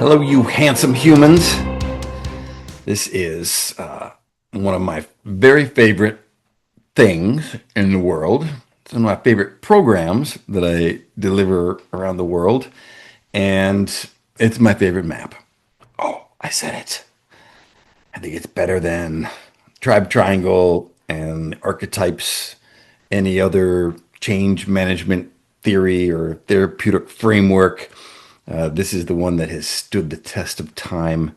Hello, you handsome humans. This is one of my very favorite things in the world. It's one of my favorite programs that I deliver around the world, and it's my favorite map. Oh, I said it. I think it's better than Tribe Triangle and archetypes, any other change management theory or therapeutic framework. This is the one that has stood the test of time,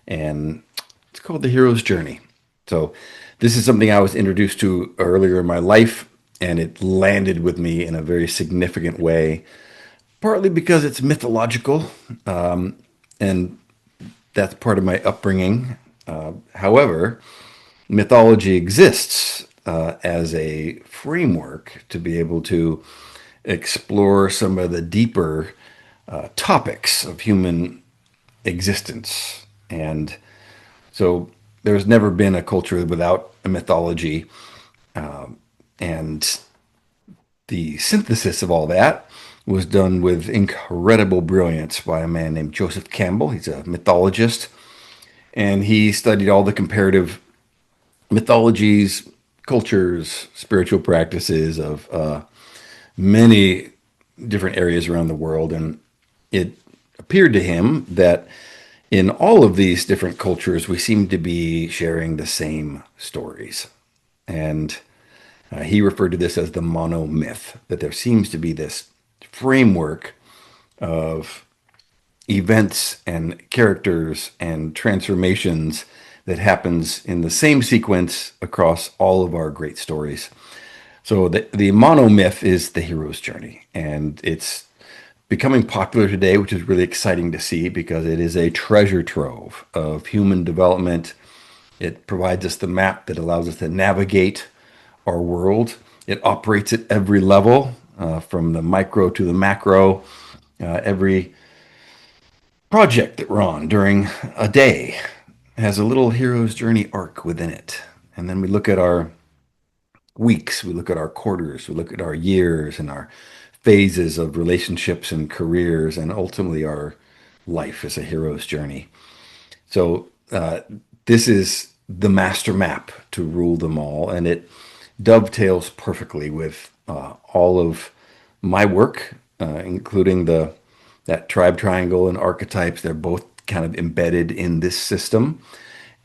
and it's called The Hero's Journey. So, this is something I was introduced to earlier in my life, and it landed with me in a very significant way, partly because it's mythological, and that's part of my upbringing. However, mythology exists as a framework to be able to explore some of the deeper topics of human existence. And so there's never been a culture without a mythology. And the synthesis of all that was done with incredible brilliance by a man named Joseph Campbell. He's a mythologist, and he studied all the comparative mythologies, cultures, spiritual practices of many different areas around the world. And it appeared to him that in all of these different cultures, we seem to be sharing the same stories. And he referred to this as the monomyth, that there seems to be this framework of events and characters and transformations that happens in the same sequence across all of our great stories. So the monomyth is the hero's journey, and it's becoming popular today, which is really exciting to see because it is a treasure trove of human development. It provides us the map that allows us to navigate our world. It operates at every level, from the micro to the macro. Every project that we're on during a day has a little hero's journey arc within it. And then we look at our weeks, we look at our quarters, we look at our years and our phases of relationships and careers, and ultimately our life as a hero's journey. So, this is the master map to rule them all, and it dovetails perfectly with all of my work, including the that tribe triangle and archetypes. They're both kind of embedded in this system,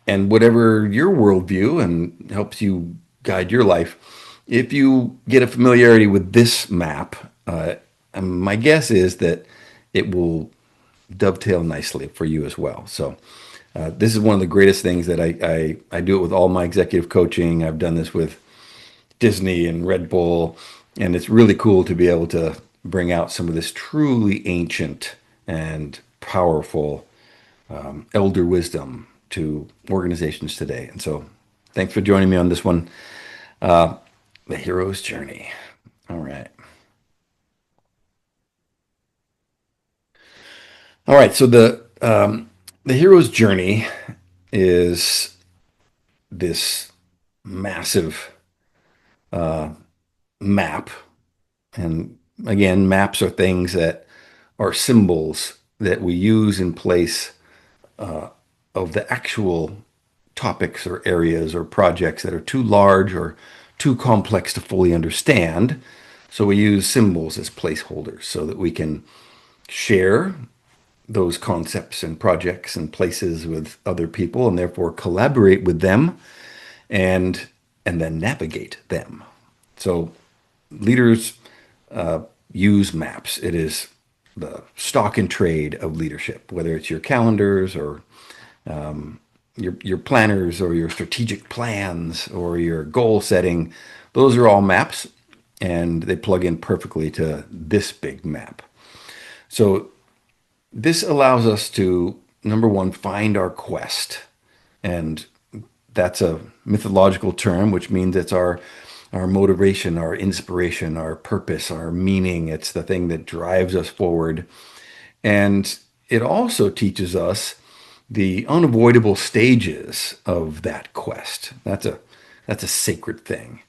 and whatever your worldview and helps you guide your life, if you get a familiarity with this map, my guess is that it will dovetail nicely for you as well. So, this is one of the greatest things that I do it with all my executive coaching. I've done this with Disney and Red Bull, and it's really cool to be able to bring out some of this truly ancient and powerful elder wisdom to organizations today. And so, thanks for joining me on this one, the hero's journey. All right. All right. So the hero's journey is this massive map, and again, maps are things that are symbols that we use in place of the actual topics or areas or projects that are too large or too complex to fully understand. So we use symbols as placeholders so that we can share those concepts and projects and places with other people, and therefore collaborate with them and then navigate them. So leaders use maps. It is the stock and trade of leadership, whether it's your calendars or your planners or your strategic plans or your goal setting. Those are all maps, and they plug in perfectly to this big map. So this allows us to, number one, find our quest. And that's a mythological term, which means it's our motivation, our inspiration, our purpose, our meaning. It's the thing that drives us forward. And it also teaches us the unavoidable stages of that quest. That's a sacred thing.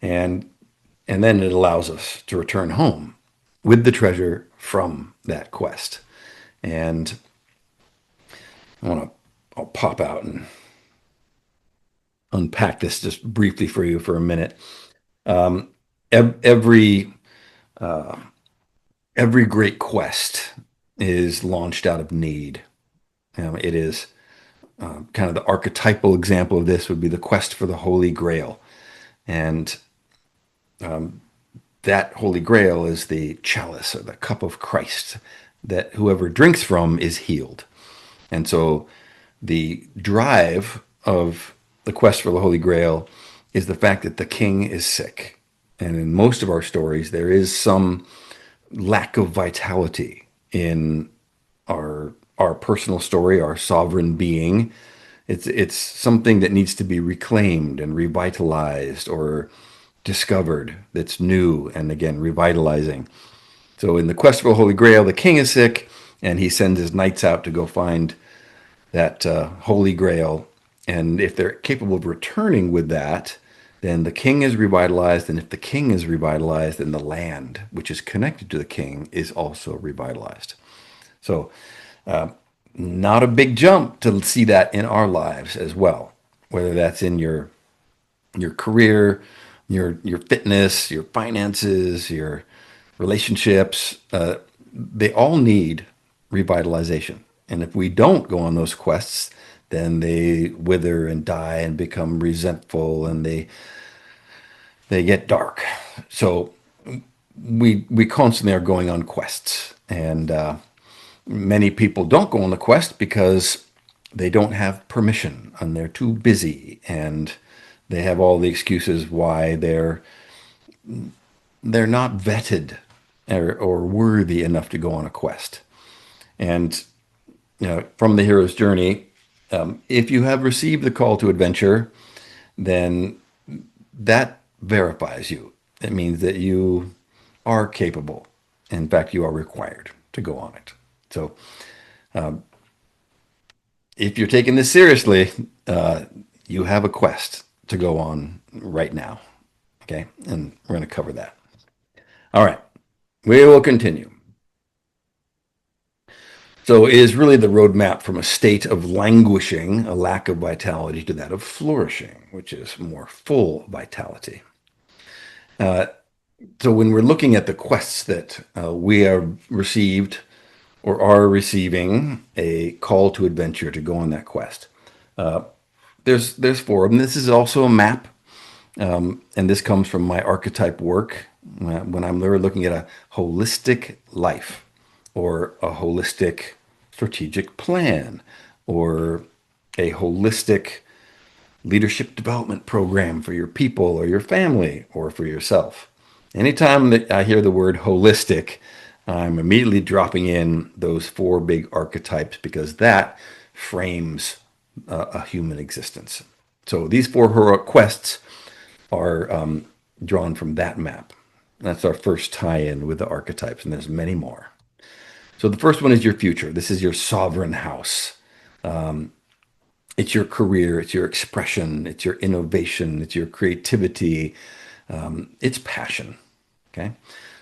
And and then it allows us to return home with the treasure from that quest. And I want to, I'll pop out and unpack this just briefly for you for a minute. Um, every every great quest is launched out of need. It is kind of the archetypal example of this would be the quest for the Holy Grail, and that Holy Grail is the chalice or the cup of Christ that whoever drinks from is healed. And so the drive of the quest for the Holy Grail is the fact that the king is sick. And in most of our stories, there is some lack of vitality in our personal story, our sovereign being. It's something that needs to be reclaimed and revitalized or discovered that's new and again revitalizing. So in the quest for the Holy Grail, the king is sick and he sends his knights out to go find that Holy Grail. And if they're capable of returning with that, then the king is revitalized. And if the king is revitalized, then the land, which is connected to the king, is also revitalized. So, not a big jump to see that in our lives as well, whether that's in your career, your fitness, your finances, your relationships. They all need revitalization. And if we don't go on those quests, then they wither and die and become resentful and they get dark. So we constantly are going on quests, and many people don't go on the quest because they don't have permission and they're too busy and they have all the excuses why they're not vetted or worthy enough to go on a quest. And from the hero's journey, if you have received the call to adventure, then that verifies you. It means that you are capable. In fact, you are required to go on it. So if you're taking this seriously, you have a quest to go on right now. Okay. And we're going to cover that. All right. We will continue. So it is really the roadmap from a state of languishing, a lack of vitality, to that of flourishing, which is more full vitality. So when we're looking at the quests that we have received or are receiving a call to adventure to go on that quest, there's four of them. This is also a map, and this comes from my archetype work when I'm looking at a holistic life or a holistic strategic plan or a holistic leadership development program for your people or your family or for yourself. Anytime that I hear the word holistic, I'm immediately dropping in those four big archetypes because that frames a human existence. So these four heroic quests are drawn from that map. That's our first tie-in with the archetypes, and there's many more. So the first one is your future. This is your sovereign house. It's your career, it's your expression, it's your innovation, it's your creativity, it's passion. Okay.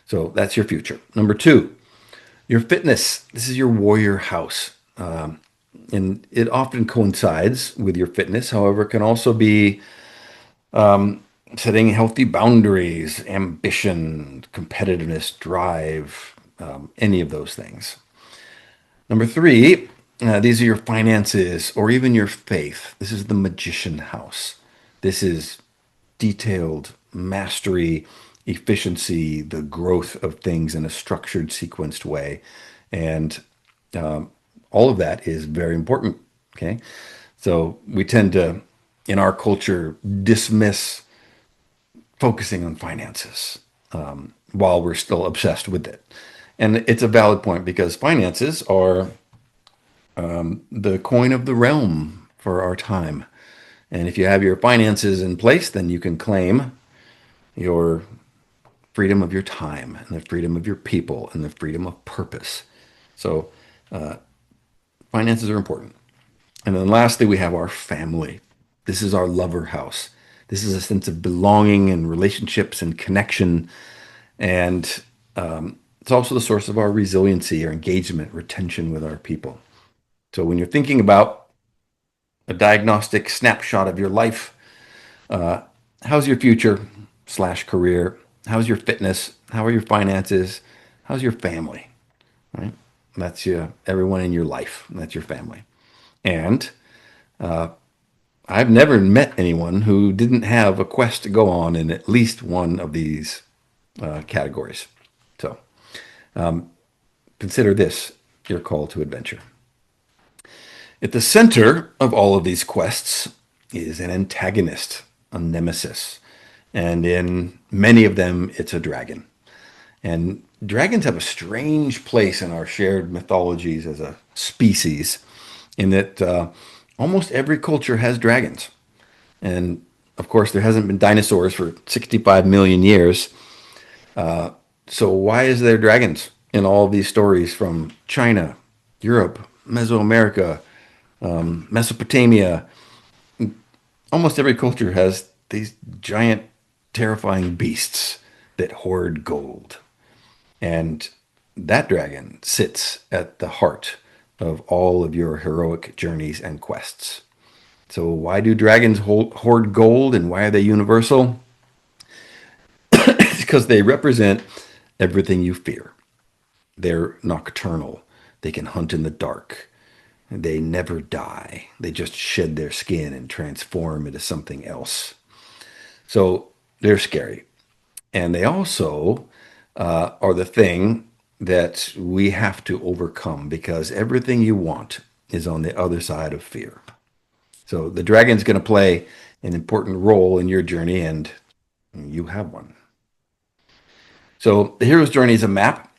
So that's your future. Number two, your fitness. This is your warrior house. And it often coincides with your fitness. However, it can also be setting healthy boundaries, ambition, competitiveness, drive, any of those things. Number three, these are your finances or even your faith. This is the magician house. This is detailed mastery, efficiency, the growth of things in a structured, sequenced way. And all of that is very important. Okay. So we tend to, in our culture, dismiss focusing on finances while we're still obsessed with it. And it's a valid point because finances are the coin of the realm for our time. And if you have your finances in place, then you can claim your freedom of your time and the freedom of your people and the freedom of purpose. So finances are important. And then lastly, we have our family. This is our lover house. This is a sense of belonging and relationships and connection. And it's also the source of our resiliency, our engagement, retention with our people. So when you're thinking about a diagnostic snapshot of your life, uh, how's your future slash career? How's your fitness? How are your finances? How's your family? Right? That's everyone in your life. That's your family. And I've never met anyone who didn't have a quest to go on in at least one of these categories. So consider this your call to adventure. At the center of all of these quests is an antagonist, a nemesis. And in many of them, it's a dragon. And dragons have a strange place in our shared mythologies as a species, in that almost every culture has dragons. And of course, there hasn't been dinosaurs for 65 million years. So why is there dragons in all of these stories from China, Europe, Mesoamerica, Mesopotamia? Almost every culture has these giant, terrifying beasts that hoard gold. And that dragon sits at the heart of all of your heroic journeys and quests. So, why do dragons hoard gold and why are they universal? It's because they represent everything you fear. They're nocturnal, they can hunt in the dark, they never die. They just shed their skin and transform into something else. So, they're scary. And they also are the thing that we have to overcome because everything you want is on the other side of fear. So the dragon's going to play an important role in your journey, and you have one. So the hero's journey is a map,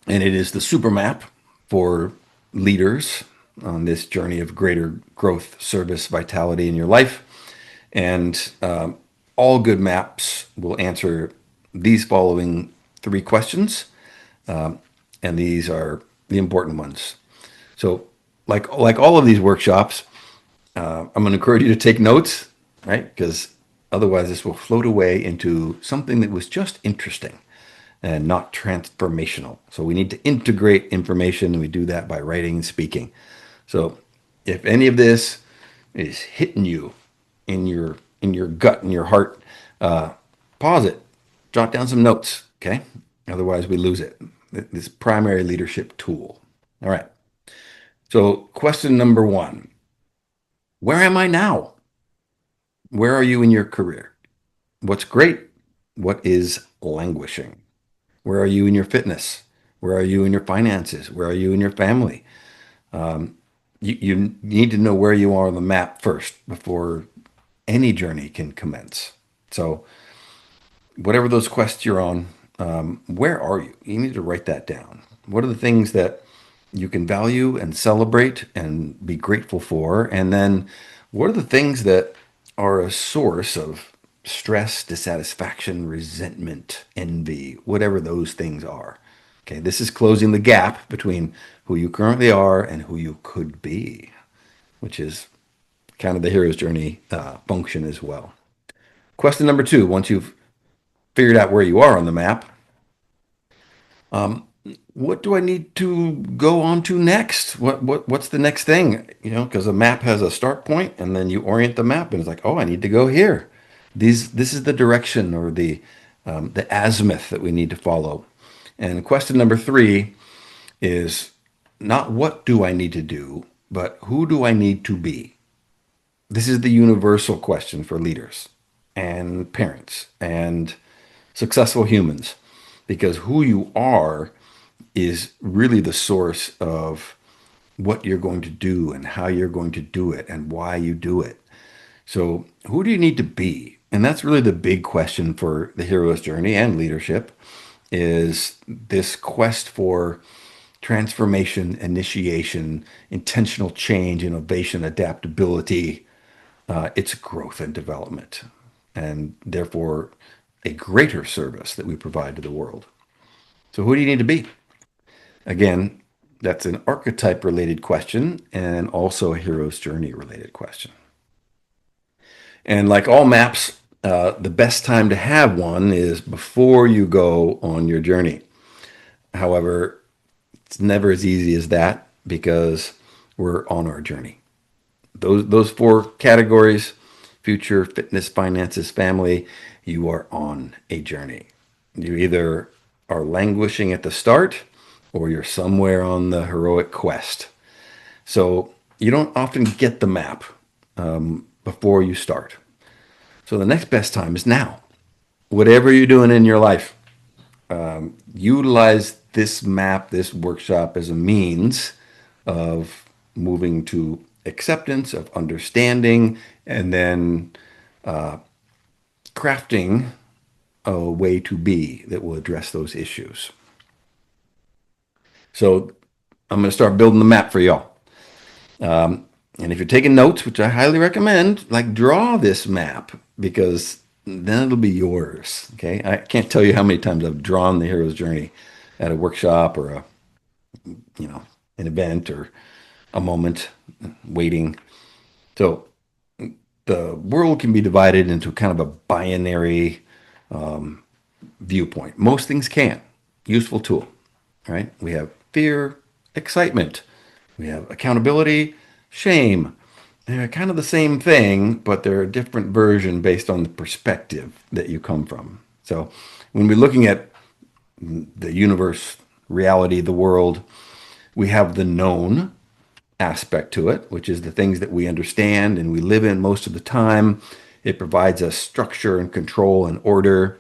and it is the super map for leaders on this journey of greater growth, service, vitality in your life. And all good maps will answer these following three questions, and these are the important ones. So, like all of these workshops, I'm going to encourage you to take notes, right? Because otherwise, this will float away into something that was just interesting and not transformational. So we need to integrate information, and we do that by writing and speaking. So if any of this is hitting you in your gut, in your heart, pause it, jot down some notes, okay? Otherwise, we lose it. This primary leadership tool. All right. So question number one: where am I now? Where are you in your career? What's great? What is languishing? Where are you in your fitness? Where are you in your finances? Where are you in your family? You need to know where you are on the map first before any journey can commence. So, whatever those quests you're on, where are you? You need to write that down. What are the things that you can value and celebrate and be grateful for? And then, what are the things that are a source of stress, dissatisfaction, resentment, envy, whatever those things are? Okay, this is closing the gap between who you currently are and who you could be, which is kind of the hero's journey function as well. Question number two: once you've figured out where you are on the map, what do I need to go on to next? What's the next thing? You know, because a map has a start point, and then you orient the map, and it's like, oh, I need to go here. This is the direction or the azimuth that we need to follow. And question number three is not what do I need to do, but who do I need to be? This is the universal question for leaders and parents and successful humans, because who you are is really the source of what you're going to do and how you're going to do it and why you do it. So, who do you need to be? And that's really the big question for the hero's journey and leadership is this quest for transformation, initiation, intentional change, innovation, adaptability. It's growth and development, and therefore a greater service that we provide to the world. So, who do you need to be? Again, that's an archetype related question and also a hero's journey related question. And like all maps, the best time to have one is before you go on your journey. However, it's never as easy as that because we're on our journey. Those four categories: future, fitness, finances, family. You are on a journey. You either are languishing at the start, or you're somewhere on the heroic quest. So you don't often get the map before you start. So the next best time is now. Whatever you're doing in your life, utilize this map, this workshop as a means of moving to acceptance, of understanding, and then crafting a way to be that will address those issues. So I'm going to start building the map for y'all. And if you're taking notes, which I highly recommend, like draw this map because then it'll be yours. Okay. I can't tell you how many times I've drawn the hero's journey at a workshop or an event or a moment waiting. So the world can be divided into kind of a binary viewpoint. Most things can. Useful tool, right? We have fear, excitement. We have accountability, shame. They're kind of the same thing, but they're a different version based on the perspective that you come from. So when we're looking at the universe, reality, the world, we have the known aspect to it, which is the things that we understand and we live in most of the time. It provides us structure and control and order.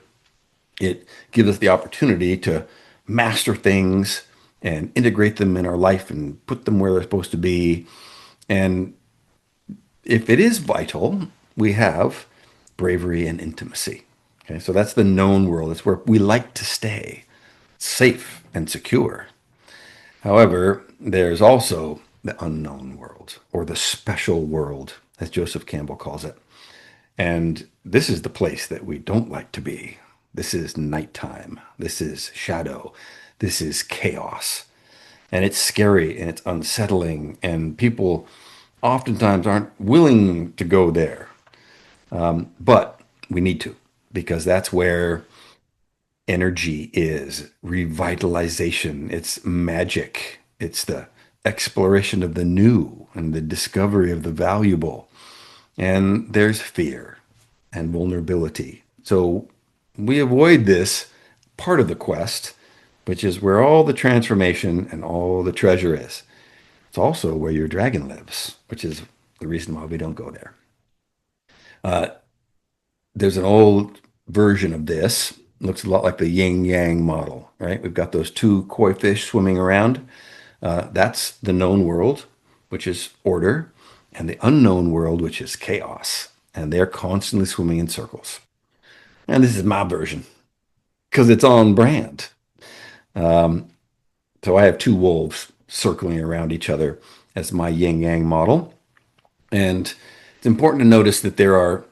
It gives us the opportunity to master things and integrate them in our life and put them where they're supposed to be. And if it is vital, we have bravery and intimacy. Okay, so that's the known world. It's where we like to stay, safe and secure. However, there's also the unknown world or the special world, as Joseph Campbell calls it. And this is the place that we don't like to be. This is nighttime. This is shadow. This is chaos. And it's scary and it's unsettling. And people oftentimes aren't willing to go there. But we need to, because that's where energy is, revitalization, it's magic, it's the exploration of the new and the discovery of the valuable. And there's fear and vulnerability. So we avoid this part of the quest, which is where all the transformation and all the treasure is. It's also where your dragon lives, which is the reason why we don't go there. There's an old version of this. Looks a lot like the yin yang model, right? We've got those two koi fish swimming around. That's the known world, which is order, and the unknown world, which is chaos. And they're constantly swimming in circles. And this is my version because it's on brand. So I have two wolves circling around each other as my yin yang model. And it's important to notice that there are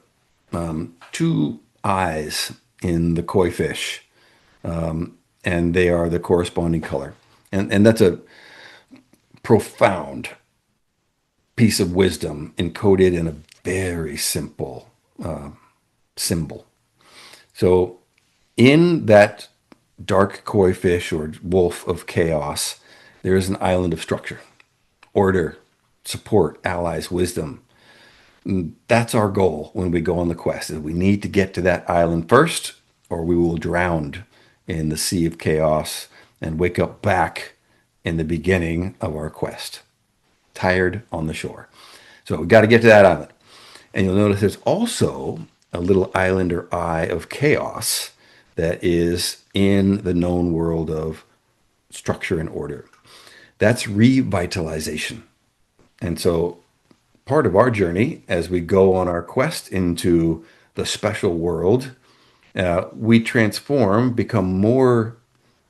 two eyes in the koi fish, and they are the corresponding color. And that's a profound piece of wisdom encoded in a very simple symbol. So in that dark koi fish or wolf of chaos, there is an island of structure, order, support, allies, wisdom. And that's our goal when we go on the quest. Is we need to get to that island first, or we will drown in the sea of chaos and wake up back in the beginning of our quest, tired on the shore. So we got to get to that island. And you'll notice there's also a little island or eye of chaos that is in the known world of structure and order. That's revitalization. And so part of our journey as we go on our quest into the special world, we transform, become more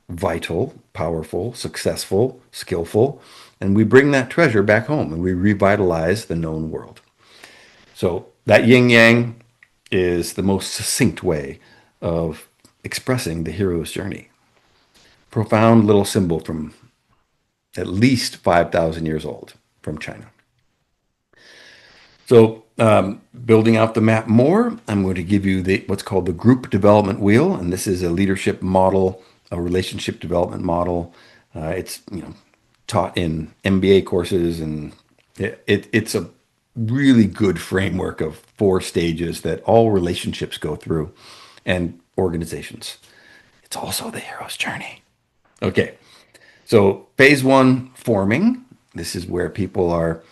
vital, powerful, successful, skillful, and we bring that treasure back home and we revitalize the known world. So that yin yang is the most succinct way of expressing the hero's journey. Profound little symbol from at least 5,000 years old from China. So building out the map more, I'm going to give you what's called the group development wheel. And this is a leadership model, a relationship development model. It's taught in MBA courses and It's a really good framework of four stages that all relationships go through and organizations. It's also the hero's journey. Okay, so phase one, forming. This is where people are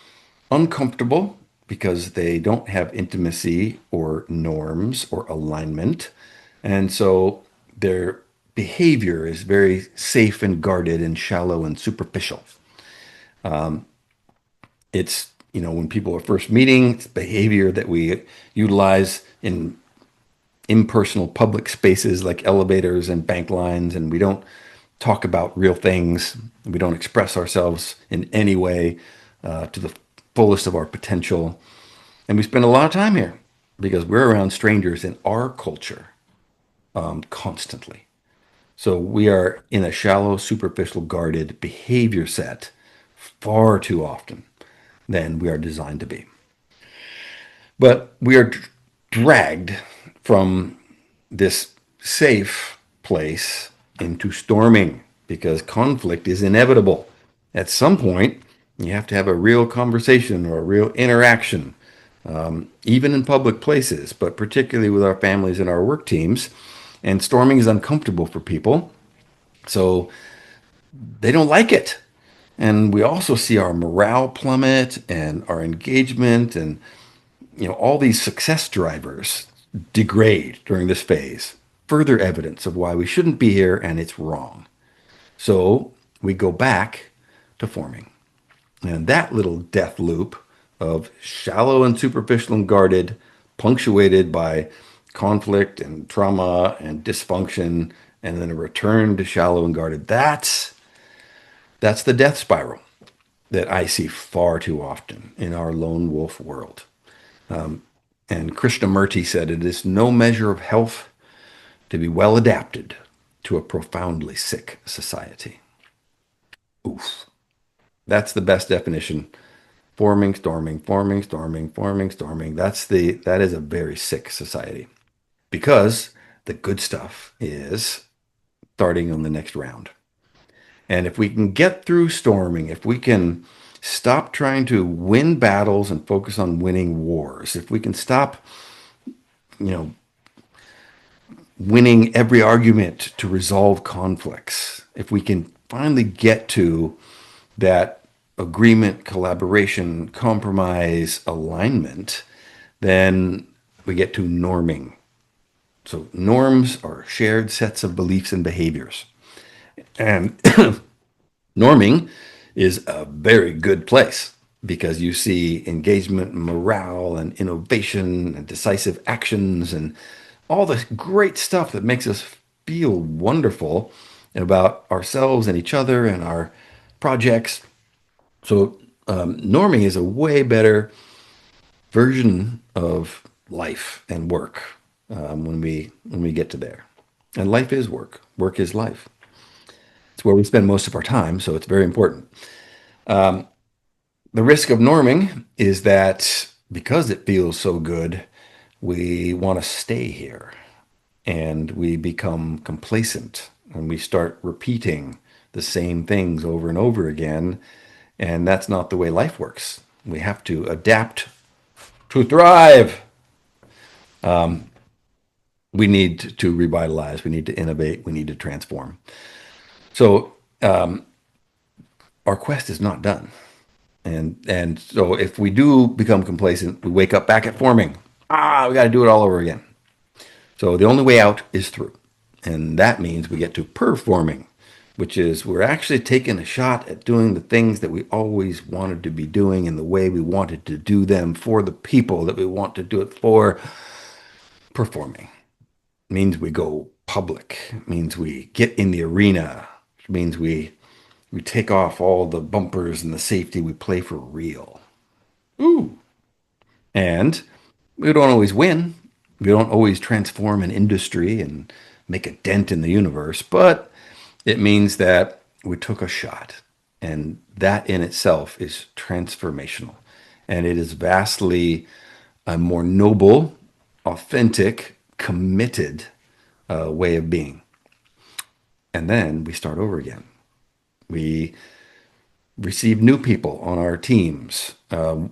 uncomfortable because they don't have intimacy or norms or alignment. And so their behavior is very safe and guarded and shallow and superficial. It's, when people are first meeting, it's behavior that we utilize in impersonal public spaces like elevators and bank lines, and we don't talk about real things. We don't express ourselves in any way to the fullest of our potential. And we spend a lot of time here because we're around strangers in our culture constantly. So we are in a shallow, superficial, guarded behavior set far too often than we are designed to be. But we are dragged from this safe place into storming because conflict is inevitable. At some point, you have to have a real conversation or a real interaction, even in public places, but particularly with our families and our work teams. And storming is uncomfortable for people, so they don't like it. And we also see our morale plummet and our engagement and all these success drivers degrade during this phase. Further evidence of why we shouldn't be here and it's wrong. So we go back to forming. And that little death loop of shallow and superficial and guarded, punctuated by conflict and trauma and dysfunction, and then a return to shallow and guarded. That's the death spiral that I see far too often in our lone wolf world. And Krishnamurti said, it is no measure of health to be well adapted to a profoundly sick society. Oof. That's the best definition. Forming, storming, forming, storming, forming, storming. That is a very sick society because the good stuff is starting on the next round. And if we can get through storming, if we can stop trying to win battles and focus on winning wars, if we can stop, you know, winning every argument to resolve conflicts, if we can finally get to that agreement, collaboration, compromise, alignment, then we get to norming. So norms are shared sets of beliefs and behaviors. And norming is a very good place because you see engagement, morale, and innovation, and decisive actions, and all the great stuff that makes us feel wonderful about ourselves and each other and our projects. So, norming is a way better version of life and work when we get to there. And life is work. Work is life. It's where we spend most of our time, so it's very important. The risk of norming is that because it feels so good, we want to stay here and we become complacent and we start repeating the same things over and over again. And that's not the way life works. We have to adapt to thrive. We need to revitalize, we need to innovate, we need to transform. So our quest is not done. And so if we do become complacent, we wake up back at forming. We got to do it all over again. So the only way out is through. And that means we get to performing, which is we're actually taking a shot at doing the things that we always wanted to be doing in the way we wanted to do them for the people that we want to do it for. Performing means we go public, means we get in the arena, means we take off all the bumpers and the safety, we play for real. Ooh. And we don't always win. We don't always transform an industry and make a dent in the universe, but it means that we took a shot. And that in itself is transformational. And it is vastly a more noble, authentic, committed way of being. And then we start over again. We receive new people on our teams.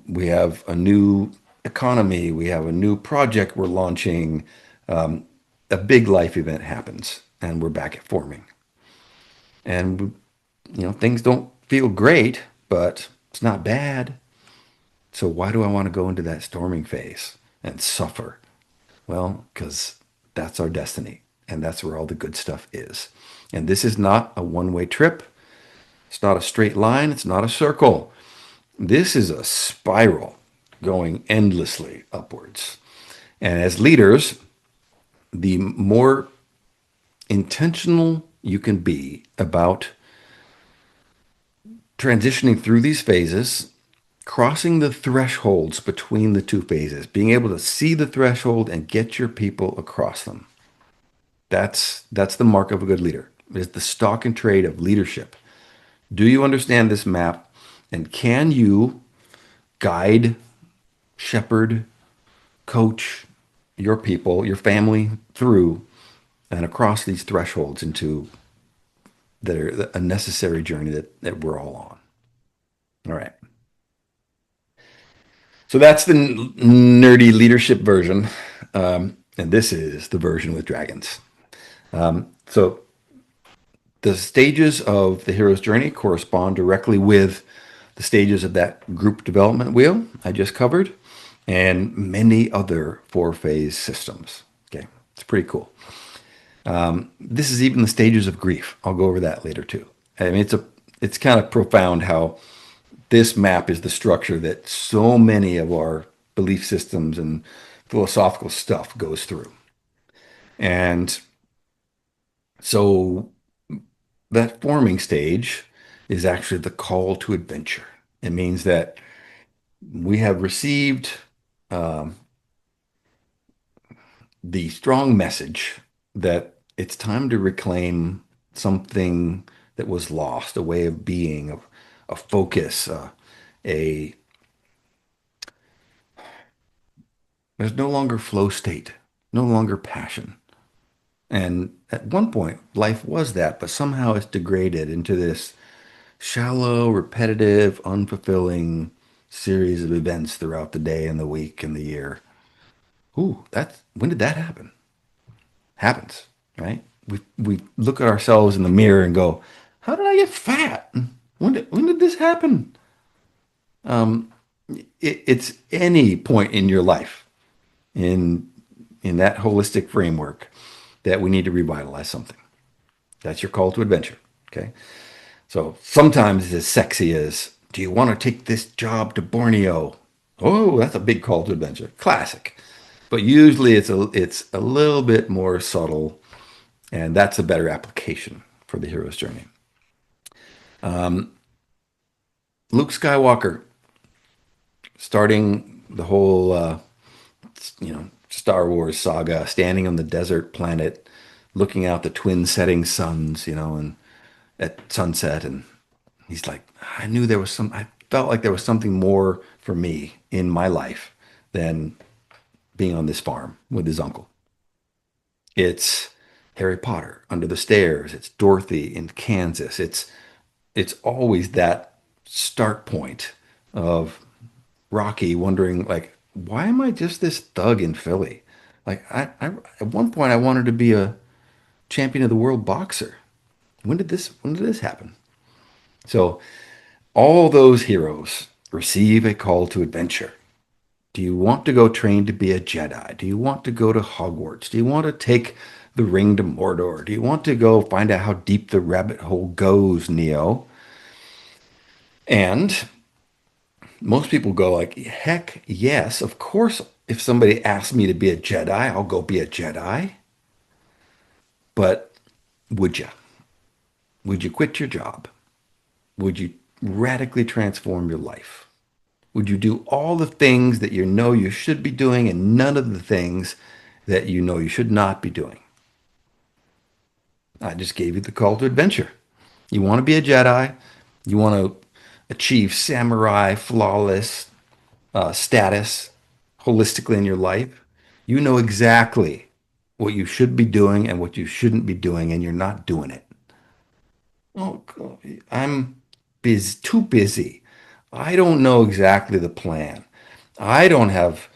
We have a new economy. We have a new project we're launching. A big life event happens, and we're back at forming. And things don't feel great, but it's not bad. So why do I want to go into that storming phase and suffer? Well, because that's our destiny, and that's where all the good stuff is. And this is not a one-way trip. It's not a straight line. It's not a circle. This is a spiral going endlessly upwards. And as leaders, the more intentional you can be about transitioning through these phases, crossing the thresholds between the two phases, being able to see the threshold and get your people across them. That's the mark of a good leader. It's the stock and trade of leadership. Do you understand this map? And can you guide, shepherd, coach your people, your family through and across these thresholds into that are a necessary journey that we're all on? All right. So that's the nerdy leadership version. And this is the version with dragons. So the stages of the hero's journey correspond directly with the stages of that group development wheel I just covered and many other four-phase systems. Okay, it's pretty cool. This is even the stages of grief. I'll go over that later too. I mean, it's kind of profound how this map is the structure that so many of our belief systems and philosophical stuff goes through. And so that forming stage is actually the call to adventure. It means that we have received um, the strong message that it's time to reclaim something that was lost, a way of being, a focus, a there's no longer flow state, no longer passion. And at one point, life was that, but somehow it's degraded into this shallow, repetitive, unfulfilling series of events throughout the day and the week and the year. Ooh, that's when did that happen? Happens, right? We look at ourselves in the mirror and go, "How did I get fat? When did this happen?" It's any point in your life in that holistic framework that we need to revitalize something. That's your call to adventure. Okay. So sometimes it's as sexy as, do you want to take this job to Borneo? Oh, that's a big call to adventure. Classic. But usually it's a little bit more subtle, and that's a better application for the hero's journey. Luke Skywalker, starting the whole Star Wars saga, standing on the desert planet, looking out the twin setting suns, and at sunset, and he's like, I felt like there was something more for me in my life than being on this farm with his uncle. It's Harry Potter under the stairs. It's Dorothy in Kansas. It's always that start point of Rocky wondering like, why am I just this thug in Philly? Like I at one point I wanted to be a champion of the world boxer. When did this happen? So all those heroes receive a call to adventure. Do you want to go train to be a Jedi? Do you want to go to Hogwarts? Do you want to take the ring to Mordor? Do you want to go find out how deep the rabbit hole goes, Neo? And most people go like, heck yes, of course. If somebody asks me to be a Jedi, I'll go be a Jedi. But would you? Would you quit your job? Would you radically transform your life? Would you do all the things that you know you should be doing and none of the things that you know you should not be doing? I just gave you the call to adventure. You want to be a Jedi, you want to achieve samurai flawless status holistically in your life. You know exactly what you should be doing and what you shouldn't be doing, and you're not doing it. Oh, I'm too busy. I don't know exactly the plan. I don't have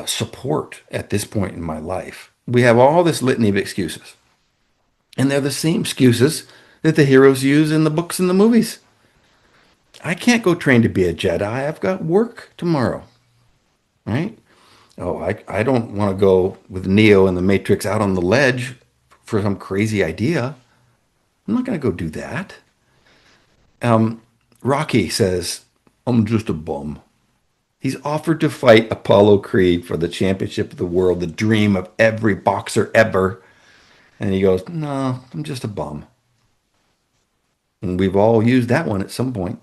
support at this point in my life. We have all this litany of excuses, and they're the same excuses that the heroes use in the books and the movies. I can't go train to be a Jedi. I've got work tomorrow, right? Oh, I don't want to go with Neo and the Matrix out on the ledge for some crazy idea. I'm not going to go do that. Rocky says, I'm just a bum. He's offered to fight Apollo Creed for the championship of the world, the dream of every boxer ever. And he goes, no, I'm just a bum. And we've all used that one at some point.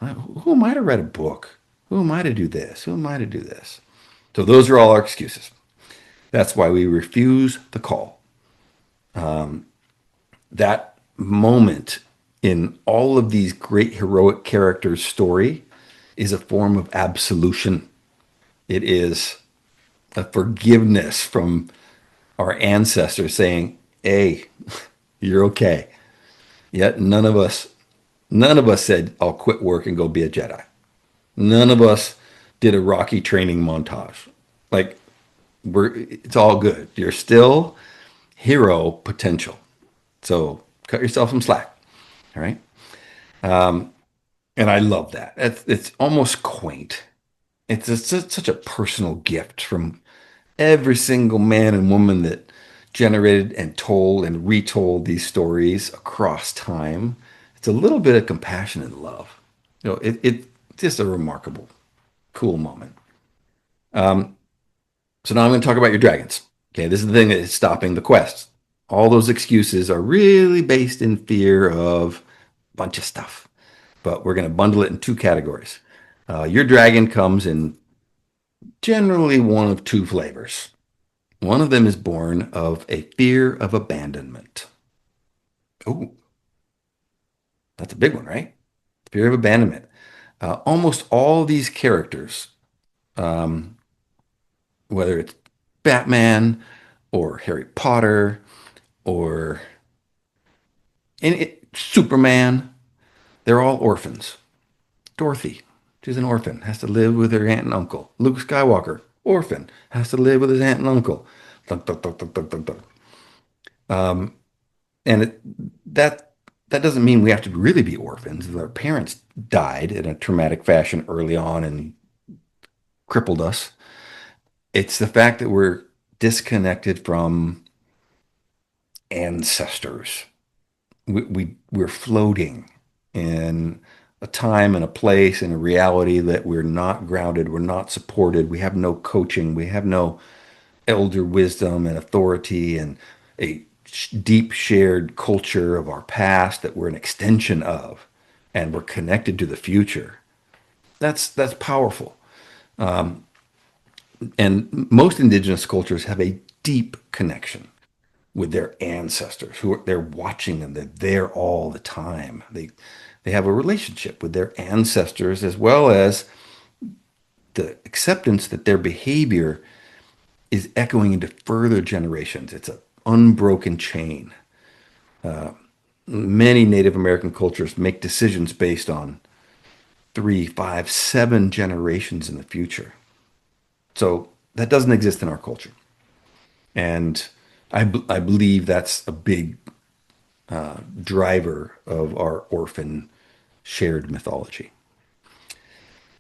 Who am I to write a book? Who am I to do this? Who am I to do this? So those are all our excuses. That's why we refuse the call. That moment in all of these great heroic characters' story is a form of absolution. It is a forgiveness from our ancestors saying, hey, you're okay. Yet none of us said, I'll quit work and go be a Jedi. None of us did a Rocky training montage. Like, it's all good. You're still hero potential. So cut yourself some slack. All right. And I love that. It's almost quaint. It's such a personal gift from every single man and woman that generated and told and retold these stories across time. It's a little bit of compassion and love. It's just a remarkable, cool moment. So now I'm going to talk about your dragons. Okay, this is the thing that is stopping the quest. All those excuses are really based in fear of a bunch of stuff, but we're going to bundle it in two categories. Your dragon comes in generally one of two flavors. One of them is born of a fear of abandonment. Oh, that's a big one, right? Fear of abandonment. Almost all these characters, um, whether it's Batman or Harry Potter or Superman, they're all orphans. Dorothy, she's an orphan, has to live with her aunt and uncle. Luke Skywalker, orphan, has to live with his aunt and uncle. Dun, dun, dun, dun, dun, dun, dun. And that that doesn't mean we have to really be orphans. Our parents died in a traumatic fashion early on and crippled us. It's the fact that we're disconnected from ancestors. We're floating in a time and a place and a reality that we're not grounded, we're not supported, we have no coaching, we have no elder wisdom and authority and a deep shared culture of our past that we're an extension of, and we're connected to the future. That's powerful. And most indigenous cultures have a deep connection with their ancestors they're watching them. They're there all the time. They have a relationship with their ancestors, as well as the acceptance that their behavior is echoing into further generations. It's an unbroken chain. Many Native American cultures make decisions based on 3, 5, 7 generations in the future. So that doesn't exist in our culture. And I believe that's a big driver of our orphan shared mythology.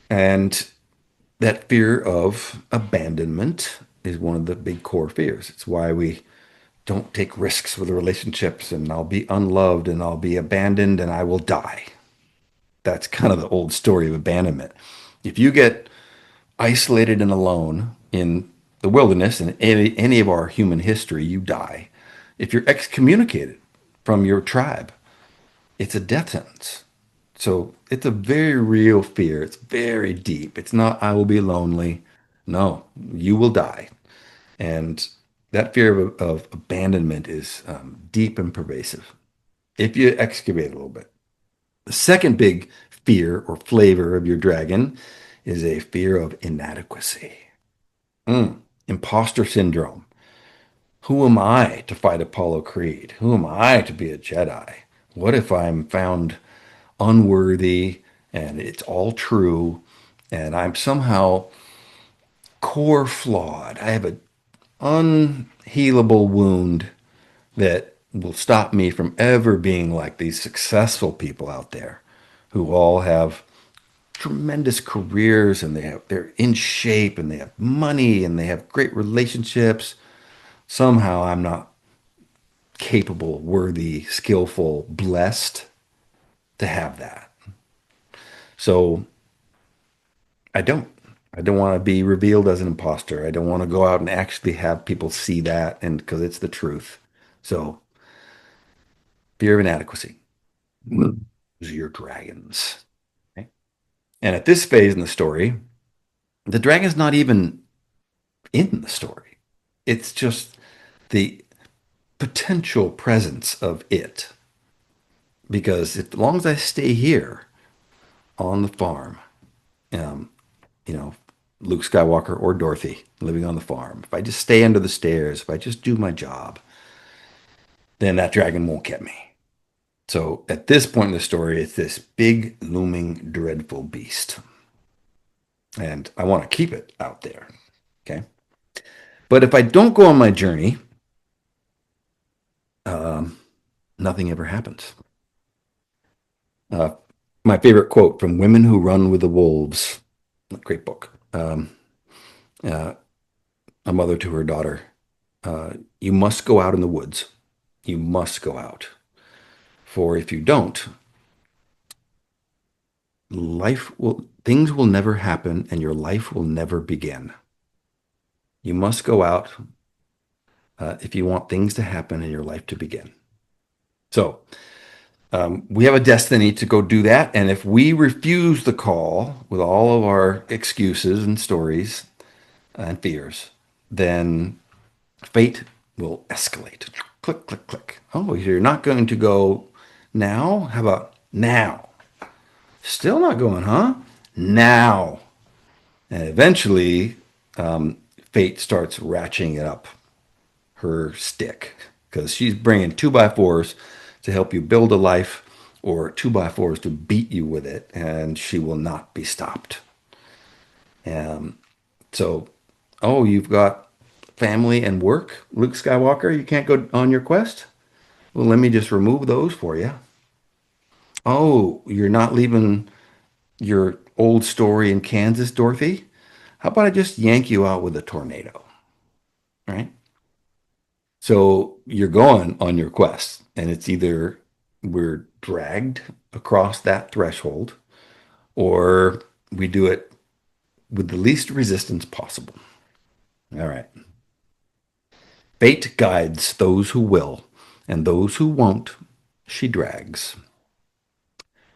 And that fear of abandonment is one of the big core fears. It's why we don't take risks with relationships, and I'll be unloved and I'll be abandoned and I will die. That's kind of the old story of abandonment. If you get isolated and alone in the wilderness in any of our human history, you die. If you're excommunicated from your tribe, it's a death sentence. So it's a very real fear. It's very deep. It's not, I will be lonely. No, you will die. And that fear of abandonment is deep and pervasive if you excavate a little bit. The second big fear or flavor of your dragon is a fear of inadequacy. Imposter syndrome. Who am I to fight Apollo Creed? Who am I to be a Jedi? What if I'm found unworthy and it's all true. And I'm somehow core flawed. I have an unhealable wound that will stop me from ever being like these successful people out there who all have tremendous careers and they're in shape and they have money and they have great relationships. Somehow I'm not capable, worthy, skillful, blessed to have that. So I don't. I don't want to be revealed as an imposter. I don't want to go out and actually have people see that and because it's the truth. So fear of inadequacy. Those are your dragons. Okay? And at this phase in the story, the dragon's not even in the story. It's just the potential presence of it. Because if, as long as I stay here on the farm, um, you know, Luke Skywalker or Dorothy living on the farm, if I just stay under the stairs, if I just do my job, then that dragon won't get me. So at this point in the story, it's this big, looming, dreadful beast. And I want to keep it out there. Okay. But if I don't go on my journey, um, nothing ever happens. Uh, my favorite quote from Women Who Run with the Wolves, great book. Uh, a mother to her daughter. You must go out in the woods. You must go out. For if you don't, things will never happen and your life will never begin. You must go out if you want things to happen and your life to begin. So we have a destiny to go do that. And if we refuse the call with all of our excuses and stories and fears, then fate will escalate. Click, click, click. Oh, you're not going to go now? How about now? Still not going, huh? Now. And eventually, fate starts ratcheting it up her stick because she's bringing two by fours to help you build a life or two by fours to beat you with it, and she will not be stopped. So, oh, you've got family and work, Luke Skywalker. You can't go on your quest? Well, let me just remove those for you. Oh, you're not leaving your old story in Kansas, Dorothy? How about I just yank you out with a tornado? Right? So you're going on your quest, and it's either we're dragged across that threshold or we do it with the least resistance possible. All right. Fate guides those who will, and those who won't, she drags.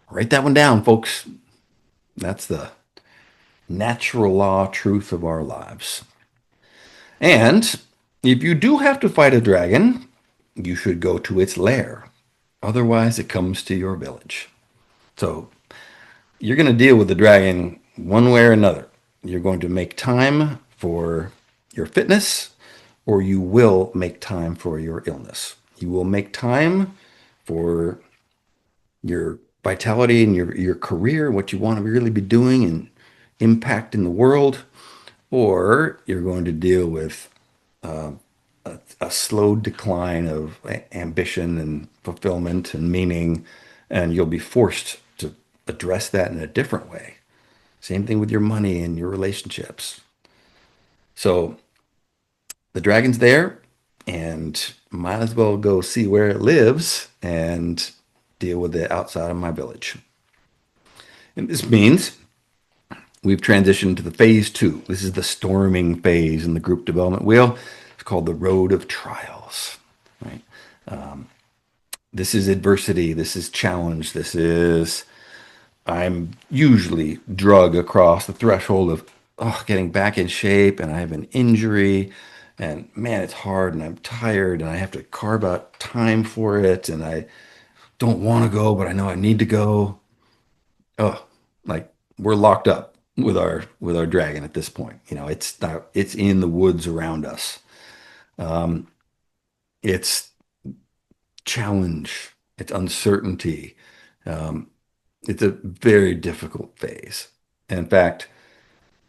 Write that one down, folks. That's the natural law truth of our lives. And if you do have to fight a dragon, you should go to its lair. Otherwise, it comes to your village. So you're going to deal with the dragon one way or another. You're going to make time for your fitness, or you will make time for your illness. You will make time for your vitality and your career, what you want to really be doing and impact in the world, or you're going to deal with a slow decline of ambition and fulfillment and meaning, and you'll be forced to address that in a different way. Same thing with your money and your relationships. So the dragon's there, and might as well go see where it lives and deal with it outside of my village. And this means we've transitioned to the phase two. This is the storming phase in the group development wheel. It's called the road of trials, right? This is adversity. This is challenge. I'm usually drug across the threshold of getting back in shape and I have an injury and man, it's hard and I'm tired and I have to carve out time for it and I don't want to go, but I know I need to go. Oh, like we're locked up with our dragon at this point. It's in the woods around us. It's challenge, it's uncertainty. It's a very difficult phase. In fact,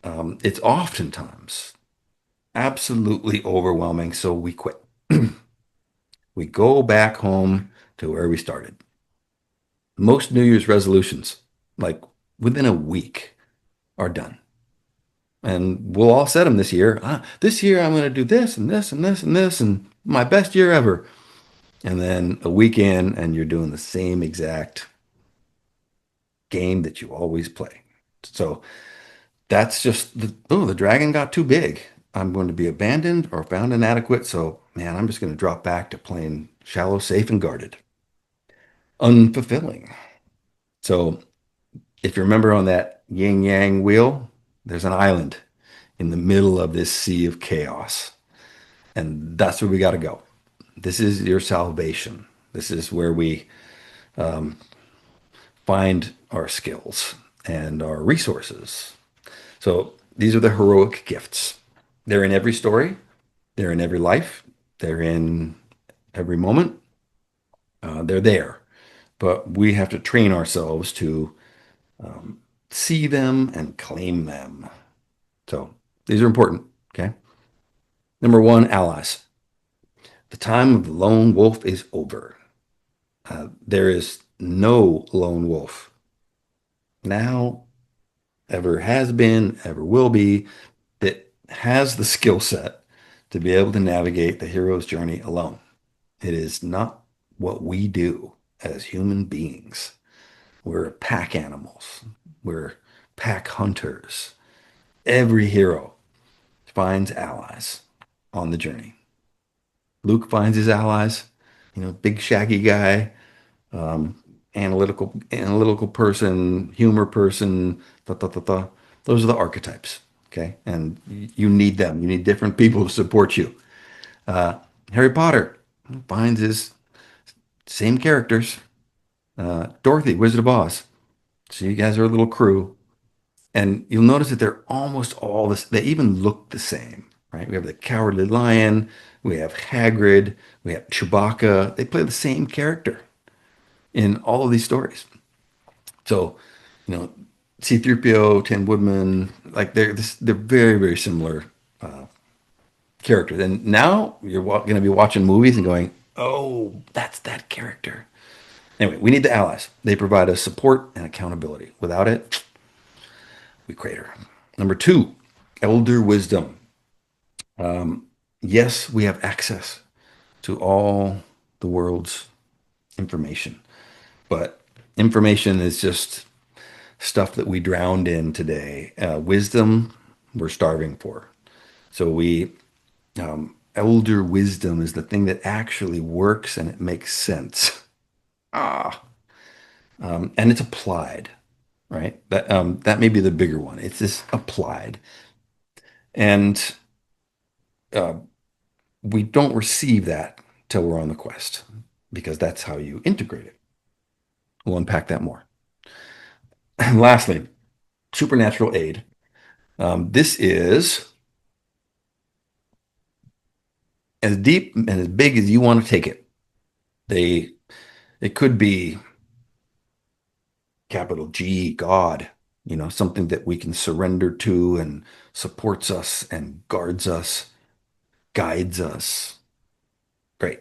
it's oftentimes absolutely overwhelming, so we quit. We go back home to where we started. Most New Year's resolutions, like within a week, are done. And we'll all set them this year. This year, I'm going to do this and this and this and this and my best year ever. And then a week in, and you're doing the same exact game that you always play. So that's just the dragon got too big. I'm going to be abandoned or found inadequate. So, man, I'm just going to drop back to playing shallow, safe, and guarded. Unfulfilling. So, if you remember on that yin yang wheel, there's an island in the middle of this sea of chaos. And that's where we got to go. This is your salvation. This is where we find our skills and our resources. So these are the heroic gifts. They're in every story, they're in every life, they're in every moment. They're there. But we have to train ourselves to see them and claim them. So these are important. Okay. Number one, allies. The time of the lone wolf is over. There is no lone wolf now, ever has been, ever will be, that has the skill set to be able to navigate the hero's journey alone. It is not what we do as human beings. We're pack animals. We're pack hunters. Every hero finds allies on the journey. Luke finds his allies, big shaggy guy, um, analytical person, humor person, da, da, da, da. Those are the archetypes. Okay. And you need them. You need different people to support you. Uh, Harry Potter finds his same characters. Dorothy, Wizard of Oz. So you guys are a little crew. And you'll notice that they're almost all this, they even look the same, right? We have the Cowardly Lion, we have Hagrid, we have Chewbacca. They play the same character in all of these stories. So, you know, C-3PO, Tin Woodman, like they're very, very similar characters. And now you're going to be watching movies and going, oh, that's that character. Anyway, we need the allies. They provide us support and accountability. Without it, we crater. Number two, elder wisdom. Yes, we have access to all the world's information, but information is just stuff that we drowned in today. Wisdom, we're starving for. So elder wisdom is the thing that actually works and it makes sense. Ah, and it's applied, right? That may be the bigger one. It's this applied, and uh, we don't receive that till we're on the quest because that's how you integrate it. We'll unpack that more. And lastly, supernatural aid. This is as deep and as big as you want to take it. They it could be capital G, God, something that we can surrender to and supports us and guards us, guides us. Great.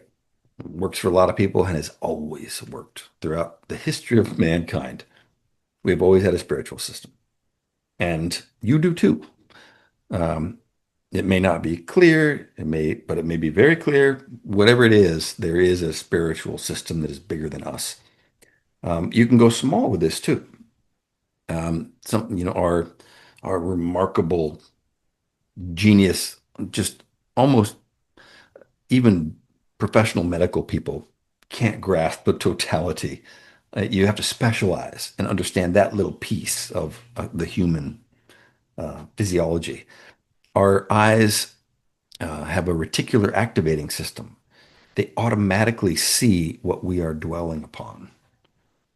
Works for a lot of people and has always worked throughout the history of mankind. We've always had a spiritual system, and you do too. Um, it may not be clear, but it may be very clear. Whatever it is, there is a spiritual system that is bigger than us. You can go small with this too. Some, our remarkable genius, just almost even professional medical people can't grasp the totality. You have to specialize and understand that little piece of the human physiology. Our eyes have a reticular activating system. They automatically see what we are dwelling upon.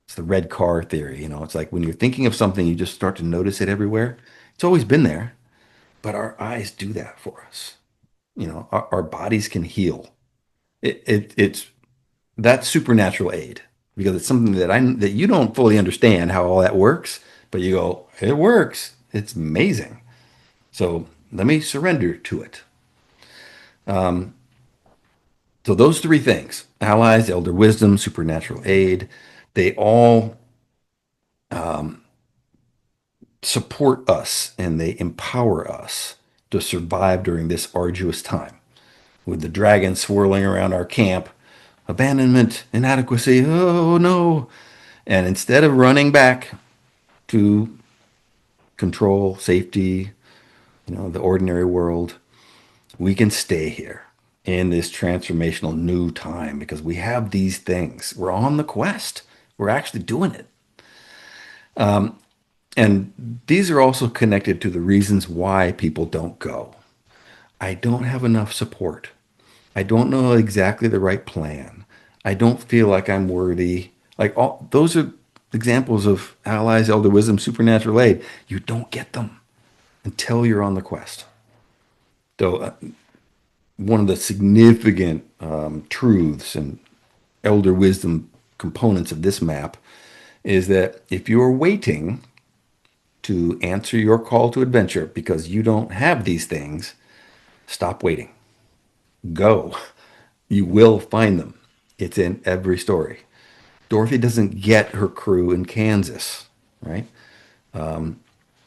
It's the red car theory. It's like when you're thinking of something, you just start to notice it everywhere. It's always been there, but our eyes do that for us. Our bodies can heal. It's that's supernatural aid. because it's something that you don't fully understand how all that works, but you go, it works. It's amazing. So let me surrender to it. So those three things, allies, elder wisdom, supernatural aid, they all support us and they empower us to survive during this arduous time. With the dragon swirling around our camp, abandonment, inadequacy, oh no. And instead of running back to control, safety, the ordinary world, we can stay here in this transformational new time because we have these things. We're on the quest. We're actually doing it. And these are also connected to the reasons why people don't go. I don't have enough support. I don't know exactly the right plan. I don't feel like I'm worthy. Like all those are examples of allies, elder wisdom, supernatural aid. You don't get them until you're on the quest. So one of the significant truths and elder wisdom components of this map is that if you're waiting to answer your call to adventure because you don't have these things, stop waiting. Go. You will find them. It's in every story. Dorothy doesn't get her crew in Kansas, right?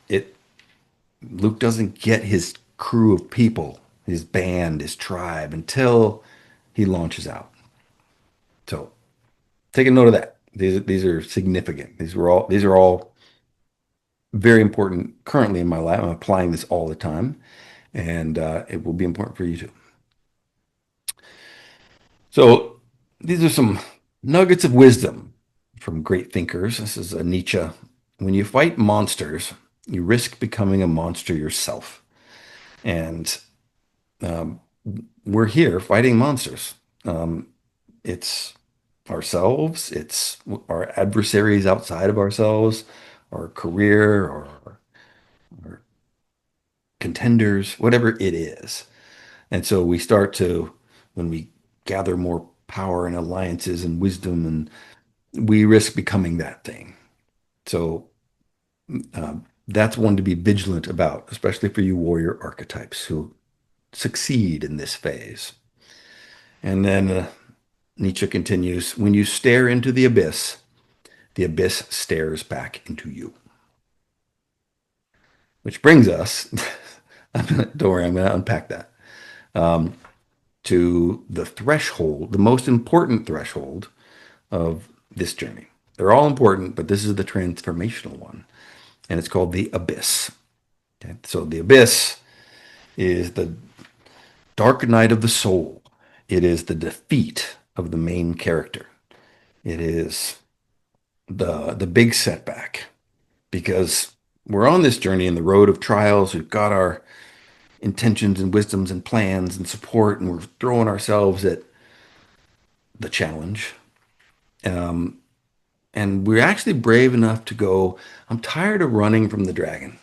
It Luke doesn't get his crew of people, his band, his tribe until he launches out. So take a note of that. These are significant. These are all very important currently in my life. I'm applying this all the time, and it will be important for you too. So these are some nuggets of wisdom from great thinkers. This is a Nietzsche. When you fight monsters, you risk becoming a monster yourself. And um, we're here fighting monsters. It's ourselves, it's our adversaries outside of ourselves, our career, or contenders, whatever it is. And so we start to, when we gather more power and alliances and wisdom, and we risk becoming that thing. So that's one to be vigilant about, especially for you warrior archetypes who succeed in this phase. And then Nietzsche continues, when you stare into the abyss stares back into you. Which brings us, don't worry, I'm going to unpack that, to the threshold, the most important threshold of this journey. They're all important, but this is the transformational one, and it's called the abyss. Okay? So the abyss is the dark night of the soul. It is the defeat of the main character. It is the big setback because we're on this journey in the road of trials. We've got our intentions and wisdoms and plans and support, and we're throwing ourselves at the challenge. Um, and we're actually brave enough to go, I'm tired of running from the dragon.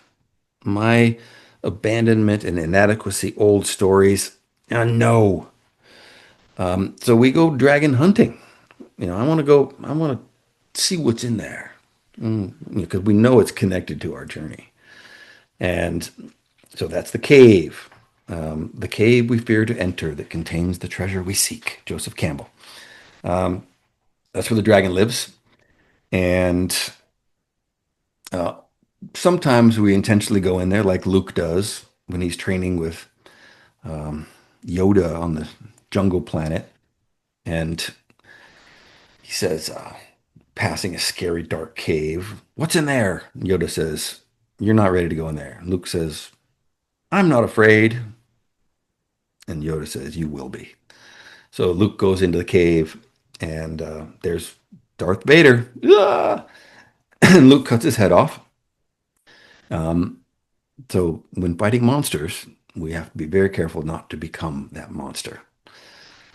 My abandonment and inadequacy, old stories. No. So we go dragon hunting. I want to go, I want to see what's in there because we know it's connected to our journey. And so that's the cave we fear to enter that contains the treasure we seek. Joseph Campbell. That's where the dragon lives. And uh, sometimes we intentionally go in there, like Luke does when he's training with Yoda on the jungle planet. And he says, passing a scary dark cave, what's in there? Yoda says, you're not ready to go in there. Luke says, I'm not afraid. And Yoda says, you will be. So Luke goes into the cave, and there's Darth Vader. Ah! And Luke cuts his head off. So when fighting monsters, we have to be very careful not to become that monster.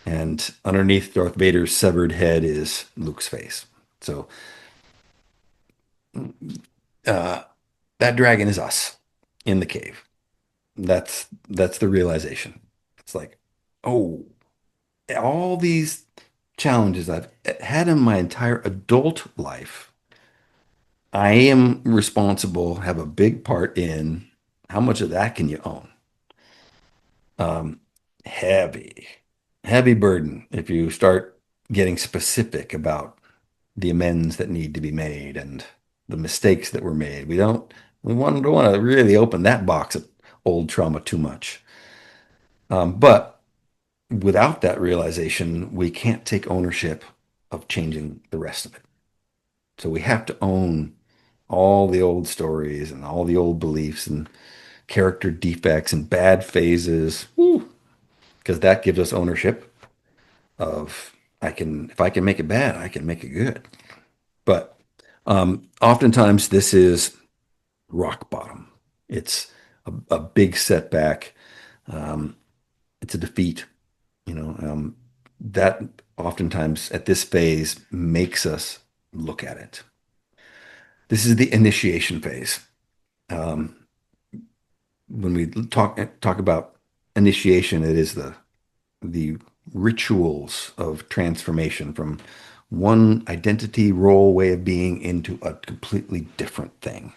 And underneath Darth Vader's severed head is Luke's face. So uh, that dragon is us in the cave. That's the realization. It's like, oh, all these challenges I've had in my entire adult life, I am responsible, have a big part in how much of that can you own? Um, heavy, heavy burden if you start getting specific about the amends that need to be made and the mistakes that were made. Don't want to really open that box of old trauma too much. But without that realization, we can't take ownership of changing the rest of it. So we have to own all the old stories and all the old beliefs and character defects and bad phases, because that gives us ownership of if I can make it bad, I can make it good. But oftentimes this is rock bottom. It's a big setback. Um, it's a defeat, you know, that oftentimes at this phase makes us look at it. This is the initiation phase. Um, when we talk about initiation, it is the rituals of transformation from one identity, role, way of being into a completely different thing.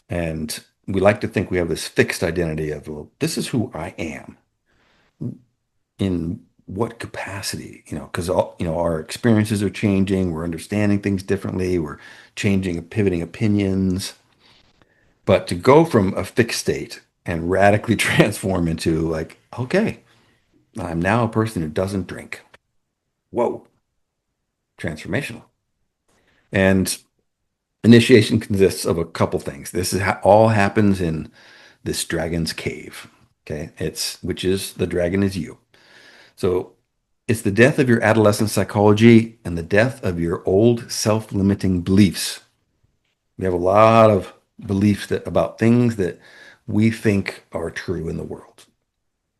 And we like to think we have this fixed identity of, well, this is who I am in what capacity, because our experiences are changing, we're understanding things differently, we're changing, pivoting opinions. But to go from a fixed state and radically transform into like, okay, I'm now a person who doesn't drink. Whoa, transformational. And initiation consists of a couple things. This is how all happens in this dragon's cave. Okay, it's which is the dragon is you. So it's the death of your adolescent psychology and the death of your old self-limiting beliefs. We have a lot of beliefs about things that we think are true in the world,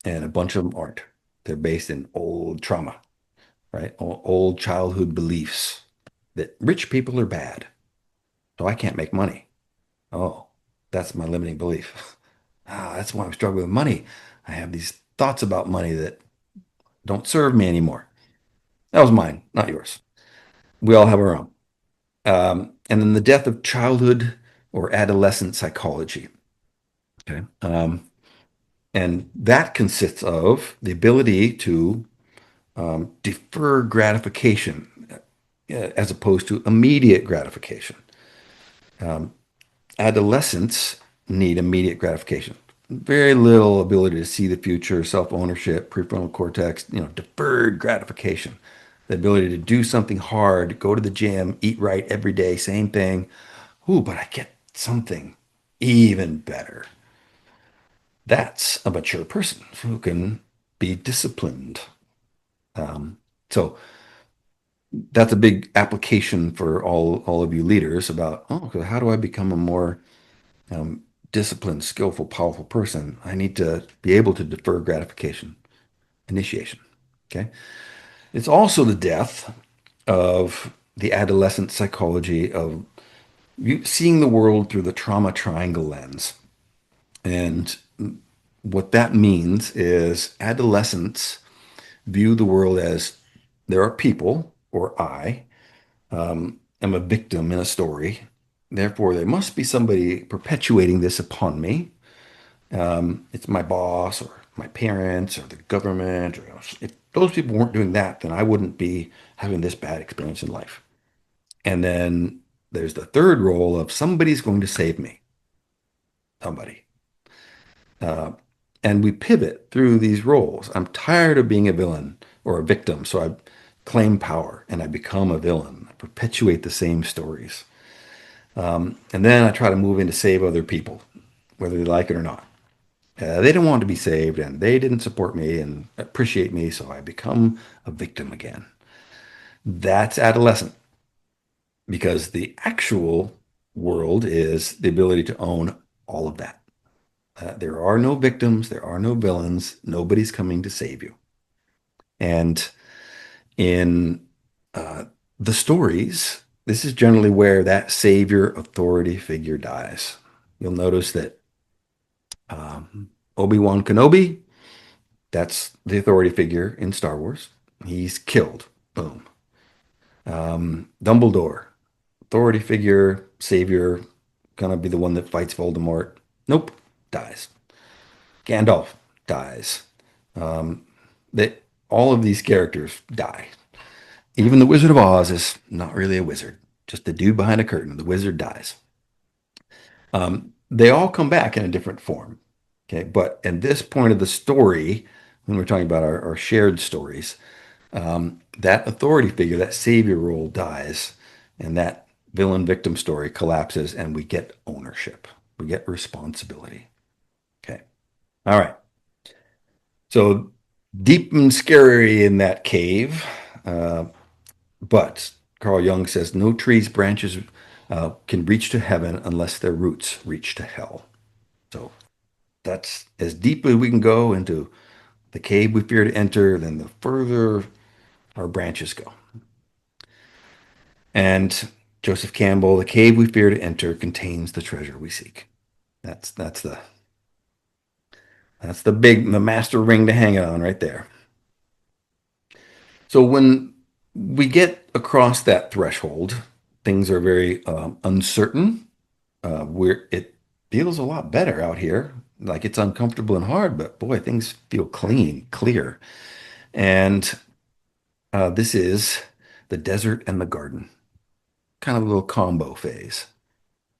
and a bunch of them aren't. They're based in old trauma, right? Old childhood beliefs that rich people are bad, so I can't make money. Oh, that's my limiting belief. That's why I'm struggling with money. I have these thoughts about money that don't serve me anymore. That was mine, not yours. We all have our own. And then the death of childhood or adolescent psychology. Okay. And that consists of the ability to defer gratification as opposed to immediate gratification. Um, Adolescents need immediate gratification. Very little ability to see the future, self-ownership, prefrontal cortex, deferred gratification. The ability to do something hard, go to the gym, eat right every day, same thing. Ooh, but I get something even better. That's a mature person who can be disciplined. Um, so that's a big application for all of you leaders about, oh, okay, how do I become a more disciplined, skillful, powerful person? I need to be able to defer gratification, initiation. Okay. It's also the death of the adolescent psychology of seeing the world through the trauma triangle lens. And what that means is adolescents view the world as there are people, or I am a victim in a story. Therefore, there must be somebody perpetuating this upon me. It's my boss or my parents or the government. Or, if those people weren't doing that, then I wouldn't be having this bad experience in life. And then there's the third role of somebody's going to save me. Somebody. Uh, and we pivot through these roles. I'm tired of being a villain or a victim, so I claim power and I become a villain. I perpetuate the same stories. And then I try to move in to save other people, whether they like it or not. They didn't want to be saved and they didn't support me and appreciate me, so I become a victim again. That's adolescent because the actual world is the ability to own all of that. There are no victims, there are no villains, nobody's coming to save you. And in uh, the stories, this is generally where that savior authority figure dies. You'll notice that Obi-Wan Kenobi, that's the authority figure in Star Wars. He's killed. Boom. Dumbledore, authority figure, savior, gonna be the one that fights Voldemort. Nope, dies. Gandalf dies. They, all of these characters die. Even the Wizard of Oz is not really a wizard, just a dude behind a curtain. The wizard dies. They all come back in a different form. Okay, but at this point of the story, when we're talking about our shared stories, that authority figure, that savior role dies, and that villain victim story collapses, and we get ownership. We get responsibility. Okay. All right. So deep and scary in that cave. Uh, but Carl Jung says no tree's branches can reach to heaven unless their roots reach to hell. So that's as deeply we can go into the cave we fear to enter, then the further our branches go. And Joseph Campbell, the cave we fear to enter contains the treasure we seek. That's the master ring to hang it on right there. So when we get across that threshold, things are very uncertain. It feels a lot better out here. Like it's uncomfortable and hard, but boy, things feel clean, clear. And this is the desert and the garden, kind of a little combo phase.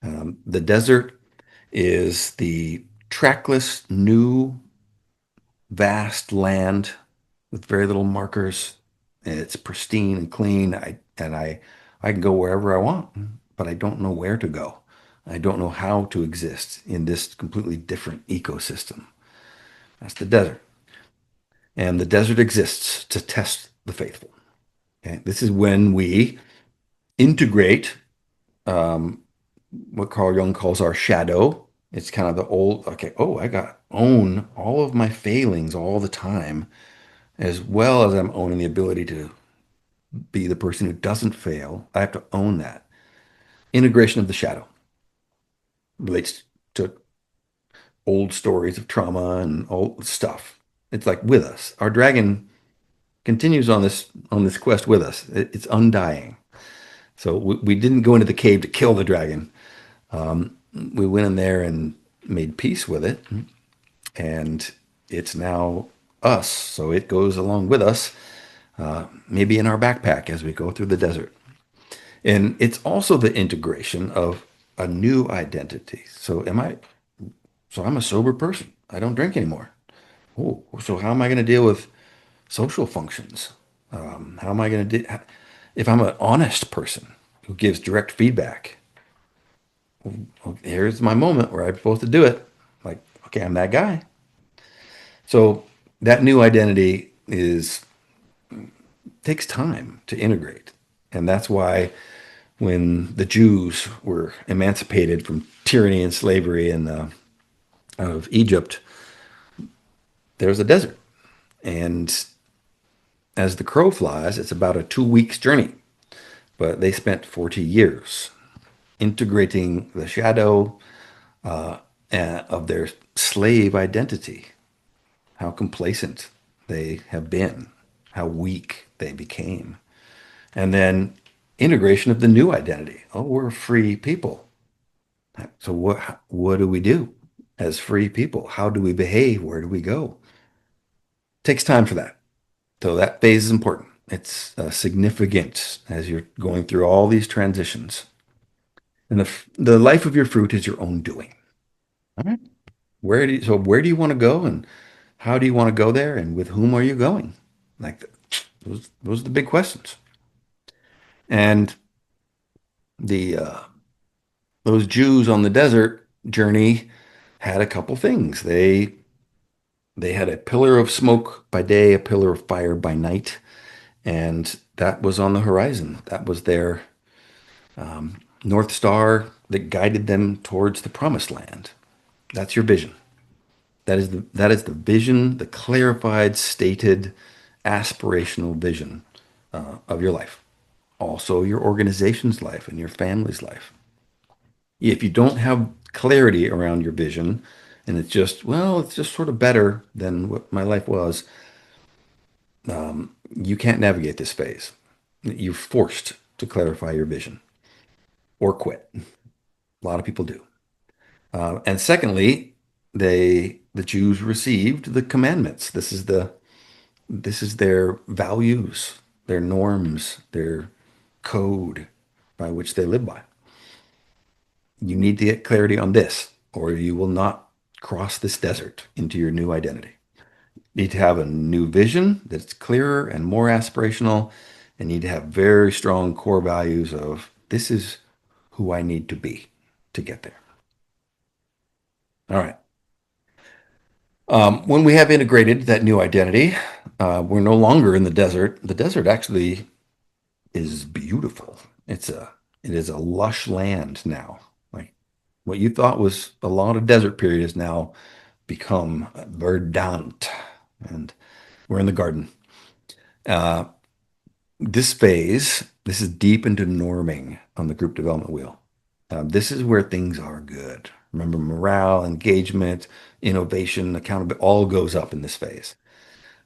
The desert is the trackless, new, vast land with very little markers. And it's pristine and clean. I can go wherever I want, but I don't know where to go. I don't know how to exist in this completely different ecosystem. That's the desert. And the desert exists to test the faithful. Okay? This is when we integrate what Carl Jung calls our shadow. It's kind of the old, okay, oh, I got own all of my failings all the time, as well as I'm owning the ability to be the person who doesn't fail. I have to own that. Integration of the shadow relates to old stories of trauma and old stuff. It's like with us. Our dragon continues on this quest with us. It's undying. So we didn't go into the cave to kill the dragon. We went in there and made peace with it, and it's now us. So it goes along with us, maybe in our backpack as we go through the desert. And it's also the integration of a new identity. So I'm a sober person. I don't drink anymore. Oh, so how am I going to deal with social functions? How am I going to do if I'm an honest person who gives direct feedback? Well, here's my moment where I'm supposed to do it. Like, okay, I'm that guy. So that new identity is takes time to integrate. And that's why when the Jews were emancipated from tyranny and slavery in out of Egypt, there's a desert. And as the crow flies, it's about a 2 weeks journey. But they spent 40 years integrating the shadow of their slave identity, how complacent they have been, how weak they became. And then integration of the new identity. Oh, we're free people. So what do we do as free people? How do we behave? Where do we go? Takes time for that. So that phase is important. It's significant as you're going through all these transitions. And the life of your fruit is your own doing. All right. Where do you want to go, and how do you want to go there, and with whom are you going? Like those are the big questions. And the those Jews on the desert journey had a couple things. They had a pillar of smoke by day, a pillar of fire by night, and that was on the horizon. That was their North Star that guided them towards the promised land. That's your vision. That is the vision, the clarified, stated, aspirational vision of your life. Also, your organization's life and your family's life. If you don't have clarity around your vision, and it's just, well, it's just sort of better than what my life was, You can't navigate this phase. You're forced to clarify your vision or quit. A lot of people do. And secondly, the Jews received the commandments. This is their values, their norms, their code by which they live by. You need to get clarity on this, or you will not cross this desert into your new identity. You need to have a new vision that's clearer and more aspirational, and need to have very strong core values of this is who I need to be to get there. All right. When we have integrated that new identity, we're no longer in the desert. The desert actually is beautiful. It is a lush land now. Like what you thought was a lot of desert period has now become verdant, and we're in the garden. Uh, this phase, this is deep into norming on the group development wheel. This is where things are good. Remember, morale, engagement, innovation, accountability, all goes up in this phase.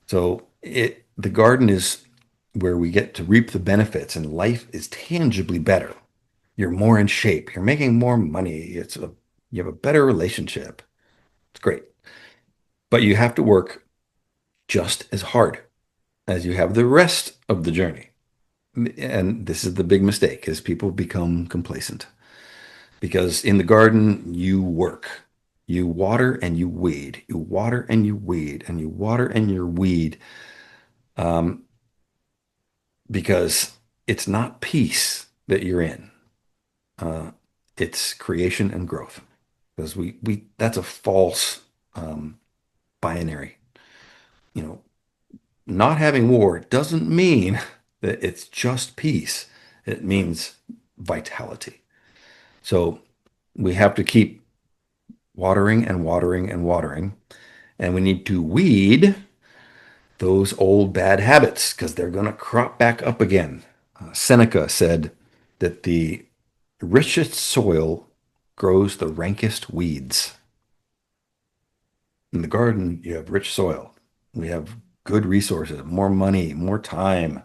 So the garden is where we get to reap the benefits, and life is tangibly better. You're more in shape. You're making more money. You have a better relationship. It's great. But you have to work just as hard as you have the rest of the journey. And this is the big mistake is people become complacent because in the garden you work. You water and you weed. You water and you weed and you water and you weed. Um, because it's not peace that you're in. Uh, it's creation and growth. Because we that's a false binary. You know, not having war doesn't mean that it's just peace. It means vitality. So we have to keep watering and watering and watering, and we need to weed those old bad habits because they're going to crop back up again. Seneca said that the richest soil grows the rankest weeds. In the garden, you have rich soil. We have good resources, more money, more time.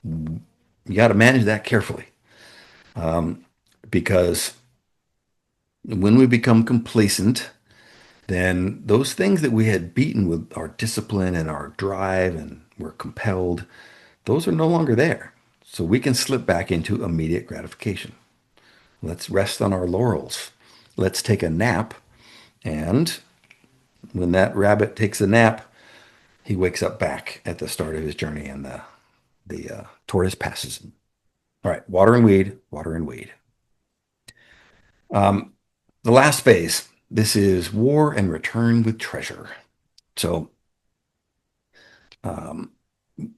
You got to manage that carefully because when we become complacent, then those things that we had beaten with our discipline and our drive and were compelled, those are no longer there. So we can slip back into immediate gratification. Let's rest on our laurels. Let's take a nap. And when that rabbit takes a nap, he wakes up back at the start of his journey and the tortoise passes him. All right, water and weed, water and weed. Um, the last phase, this is war and return with treasure. So um,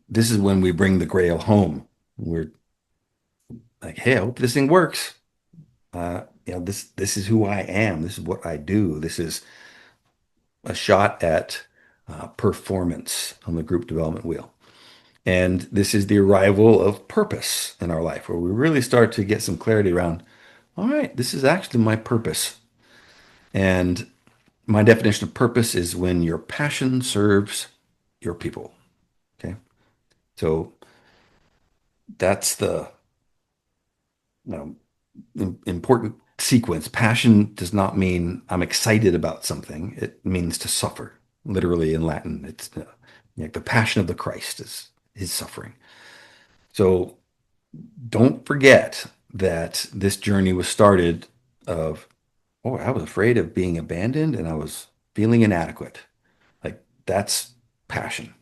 this is when we bring the grail home. We're like, hey, I hope this thing works. This is who I am. This is what I do. This is a shot at performance on the group development wheel. And this is the arrival of purpose in our life, where we really start to get some clarity around, all right, this is actually my purpose. And my definition of purpose is when your passion serves your people. Okay. So that's the important sequence. Passion does not mean I'm excited about something. It means to suffer. Literally in Latin, it's like the passion of the Christ is his suffering. So don't forget that this journey was started of, oh, I was afraid of being abandoned and I was feeling inadequate. Like that's passion.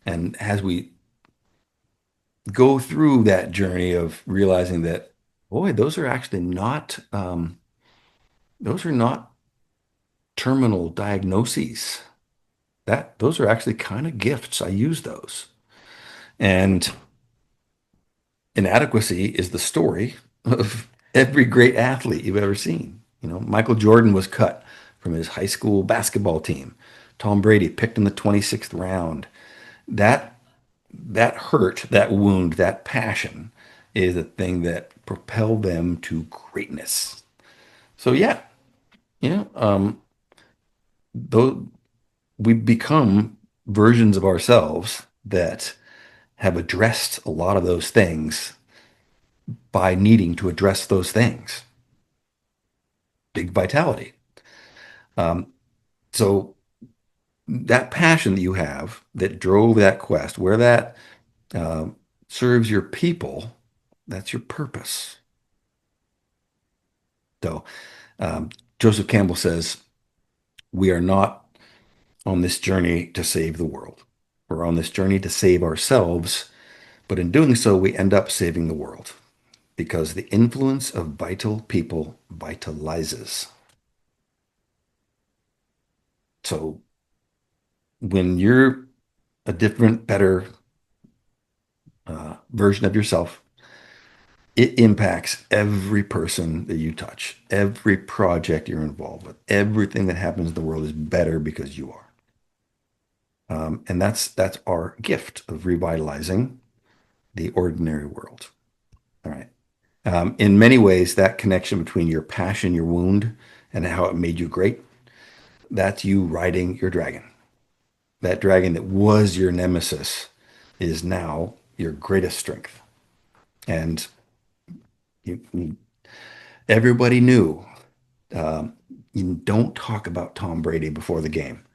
And as we go through that journey of realizing that, boy, those are not terminal diagnoses. Those are actually kind of gifts. I use those. And inadequacy is the story of every great athlete you've ever seen. You know, Michael Jordan was cut from his high school basketball team. Tom Brady picked in the 26th round. That that hurt, that wound, that passion is the thing that propelled them to greatness. So yeah, yeah, though we become versions of ourselves that have addressed a lot of those things by needing to address those things. Big vitality. So that passion that you have that drove that quest, where that uh, serves your people, that's your purpose. So Joseph Campbell says, we are not on this journey to save the world. We're on this journey to save ourselves, but in doing so, we end up saving the world because the influence of vital people vitalizes. So when you're a different, better version of yourself, it impacts every person that you touch, every project you're involved with, everything that happens in the world is better because you are. And that's our gift of revitalizing the ordinary world. All right. In many ways, that connection between your passion, your wound, and how it made you great, that's you riding your dragon. That dragon that was your nemesis is now your greatest strength. And everybody knew you don't talk about Tom Brady before the game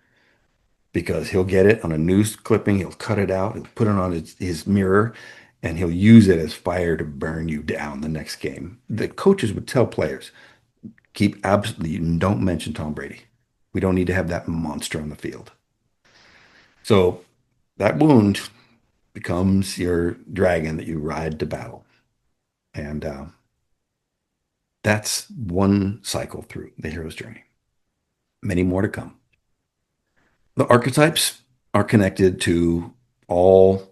because he'll get it on a news clipping, he'll cut it out, he'll put it on his mirror, and he'll use it as fire to burn you down the next game. The coaches would tell players, keep absolutely, don't mention Tom Brady. We don't need to have that monster on the field. So that wound becomes your dragon that you ride to battle. And that's one cycle through the hero's journey. Many more to come. The archetypes are connected to all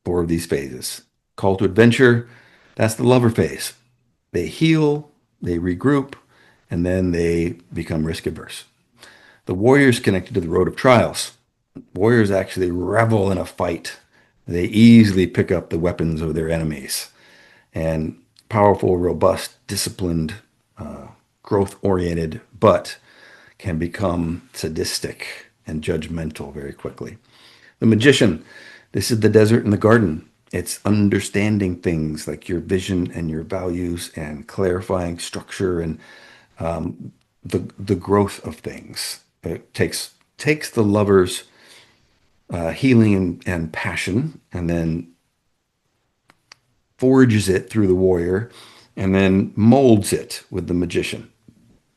four of these phases. Call to adventure, that's the lover phase. They heal, they regroup, and then they become risk averse. The warrior is connected to the road of trials. Warriors actually revel in a fight. They easily pick up the weapons of their enemies. And powerful, robust, disciplined, growth oriented, but can become sadistic and judgmental very quickly. The magician, this is the desert and the garden. It's understanding things like your vision and your values and clarifying structure and the growth of things. It takes the lover's healing and passion and then forges it through the warrior and then molds it with the magician.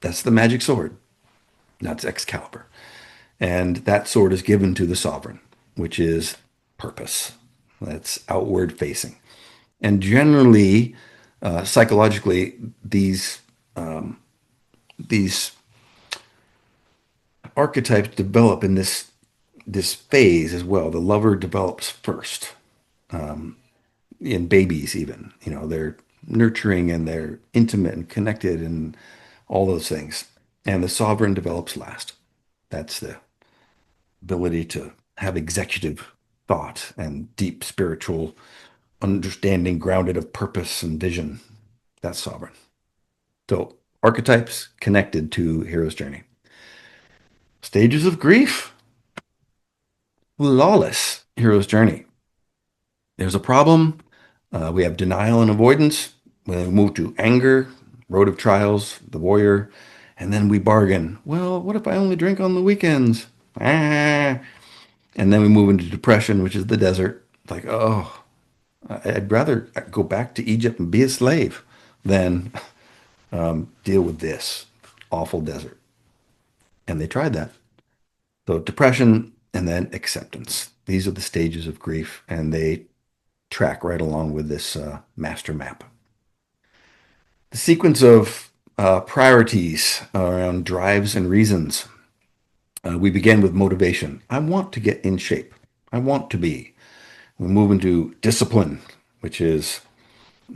That's the magic sword. That's Excalibur. And that sword is given to the sovereign, which is purpose. That's outward facing. And generally, psychologically, these archetypes develop in this phase as well. The lover develops first in babies, even. You know, they're nurturing and they're intimate and connected and all those things. And the sovereign develops last. That's the ability to have executive thought and deep spiritual understanding grounded of purpose and vision. That's sovereign. So archetypes connected to hero's journey. Stages of grief. Flawless hero's journey. There's a problem. We have denial and avoidance. We move to anger, road of trials, the warrior, and then we bargain. Well, what if I only drink on the weekends? Ah. And then we move into depression, which is the desert. Like, oh, I'd rather go back to Egypt and be a slave than deal with this awful desert. And they tried that. So depression and then acceptance. These are the stages of grief, and they track right along with this master map. The sequence of priorities around drives and reasons. We begin with motivation. I want to get in shape. I want to be. We move into discipline, which is,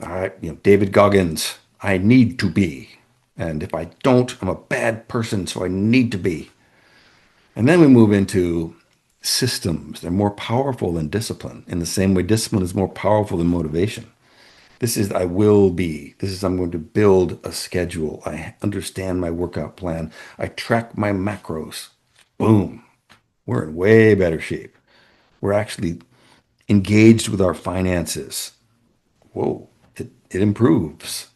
all right, David Goggins, I need to be. And if I don't, I'm a bad person, so I need to be. And then we move into systems. They're more powerful than discipline. In the same way, discipline is more powerful than motivation. This is I will be. This is I'm going to build a schedule. I understand my workout plan. I track my macros. Boom. We're in way better shape. We're actually engaged with our finances. Whoa, it improves.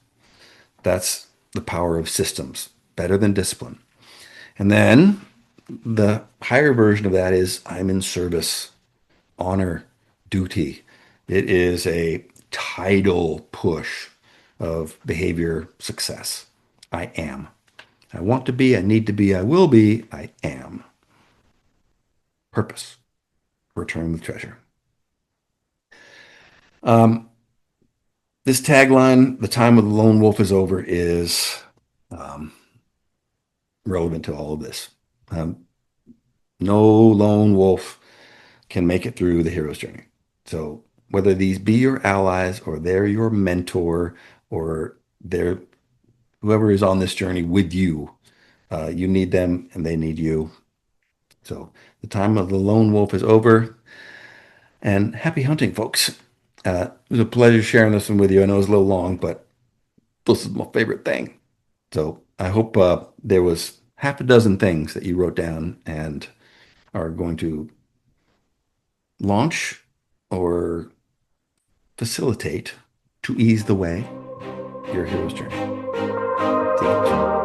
That's the power of systems, better than discipline. And then the higher version of that is I'm in service, honor, duty. It is a tidal push of behavior success. I am. I want to be, I need to be, I will be, I am. Purpose, return with treasure. Um, this tagline, the time of the lone wolf is over, is um, relevant to all of this. Um, no lone wolf can make it through the hero's journey. So whether these be your allies or they're your mentor or they're whoever is on this journey with you, you need them and they need you. So the time of the lone wolf is over. And happy hunting, folks. It was a pleasure sharing this one with you. I know it was a little long, but this is my favorite thing. So I hope there was half a dozen things that you wrote down and are going to launch or facilitate to ease the way your hero's journey. Take care.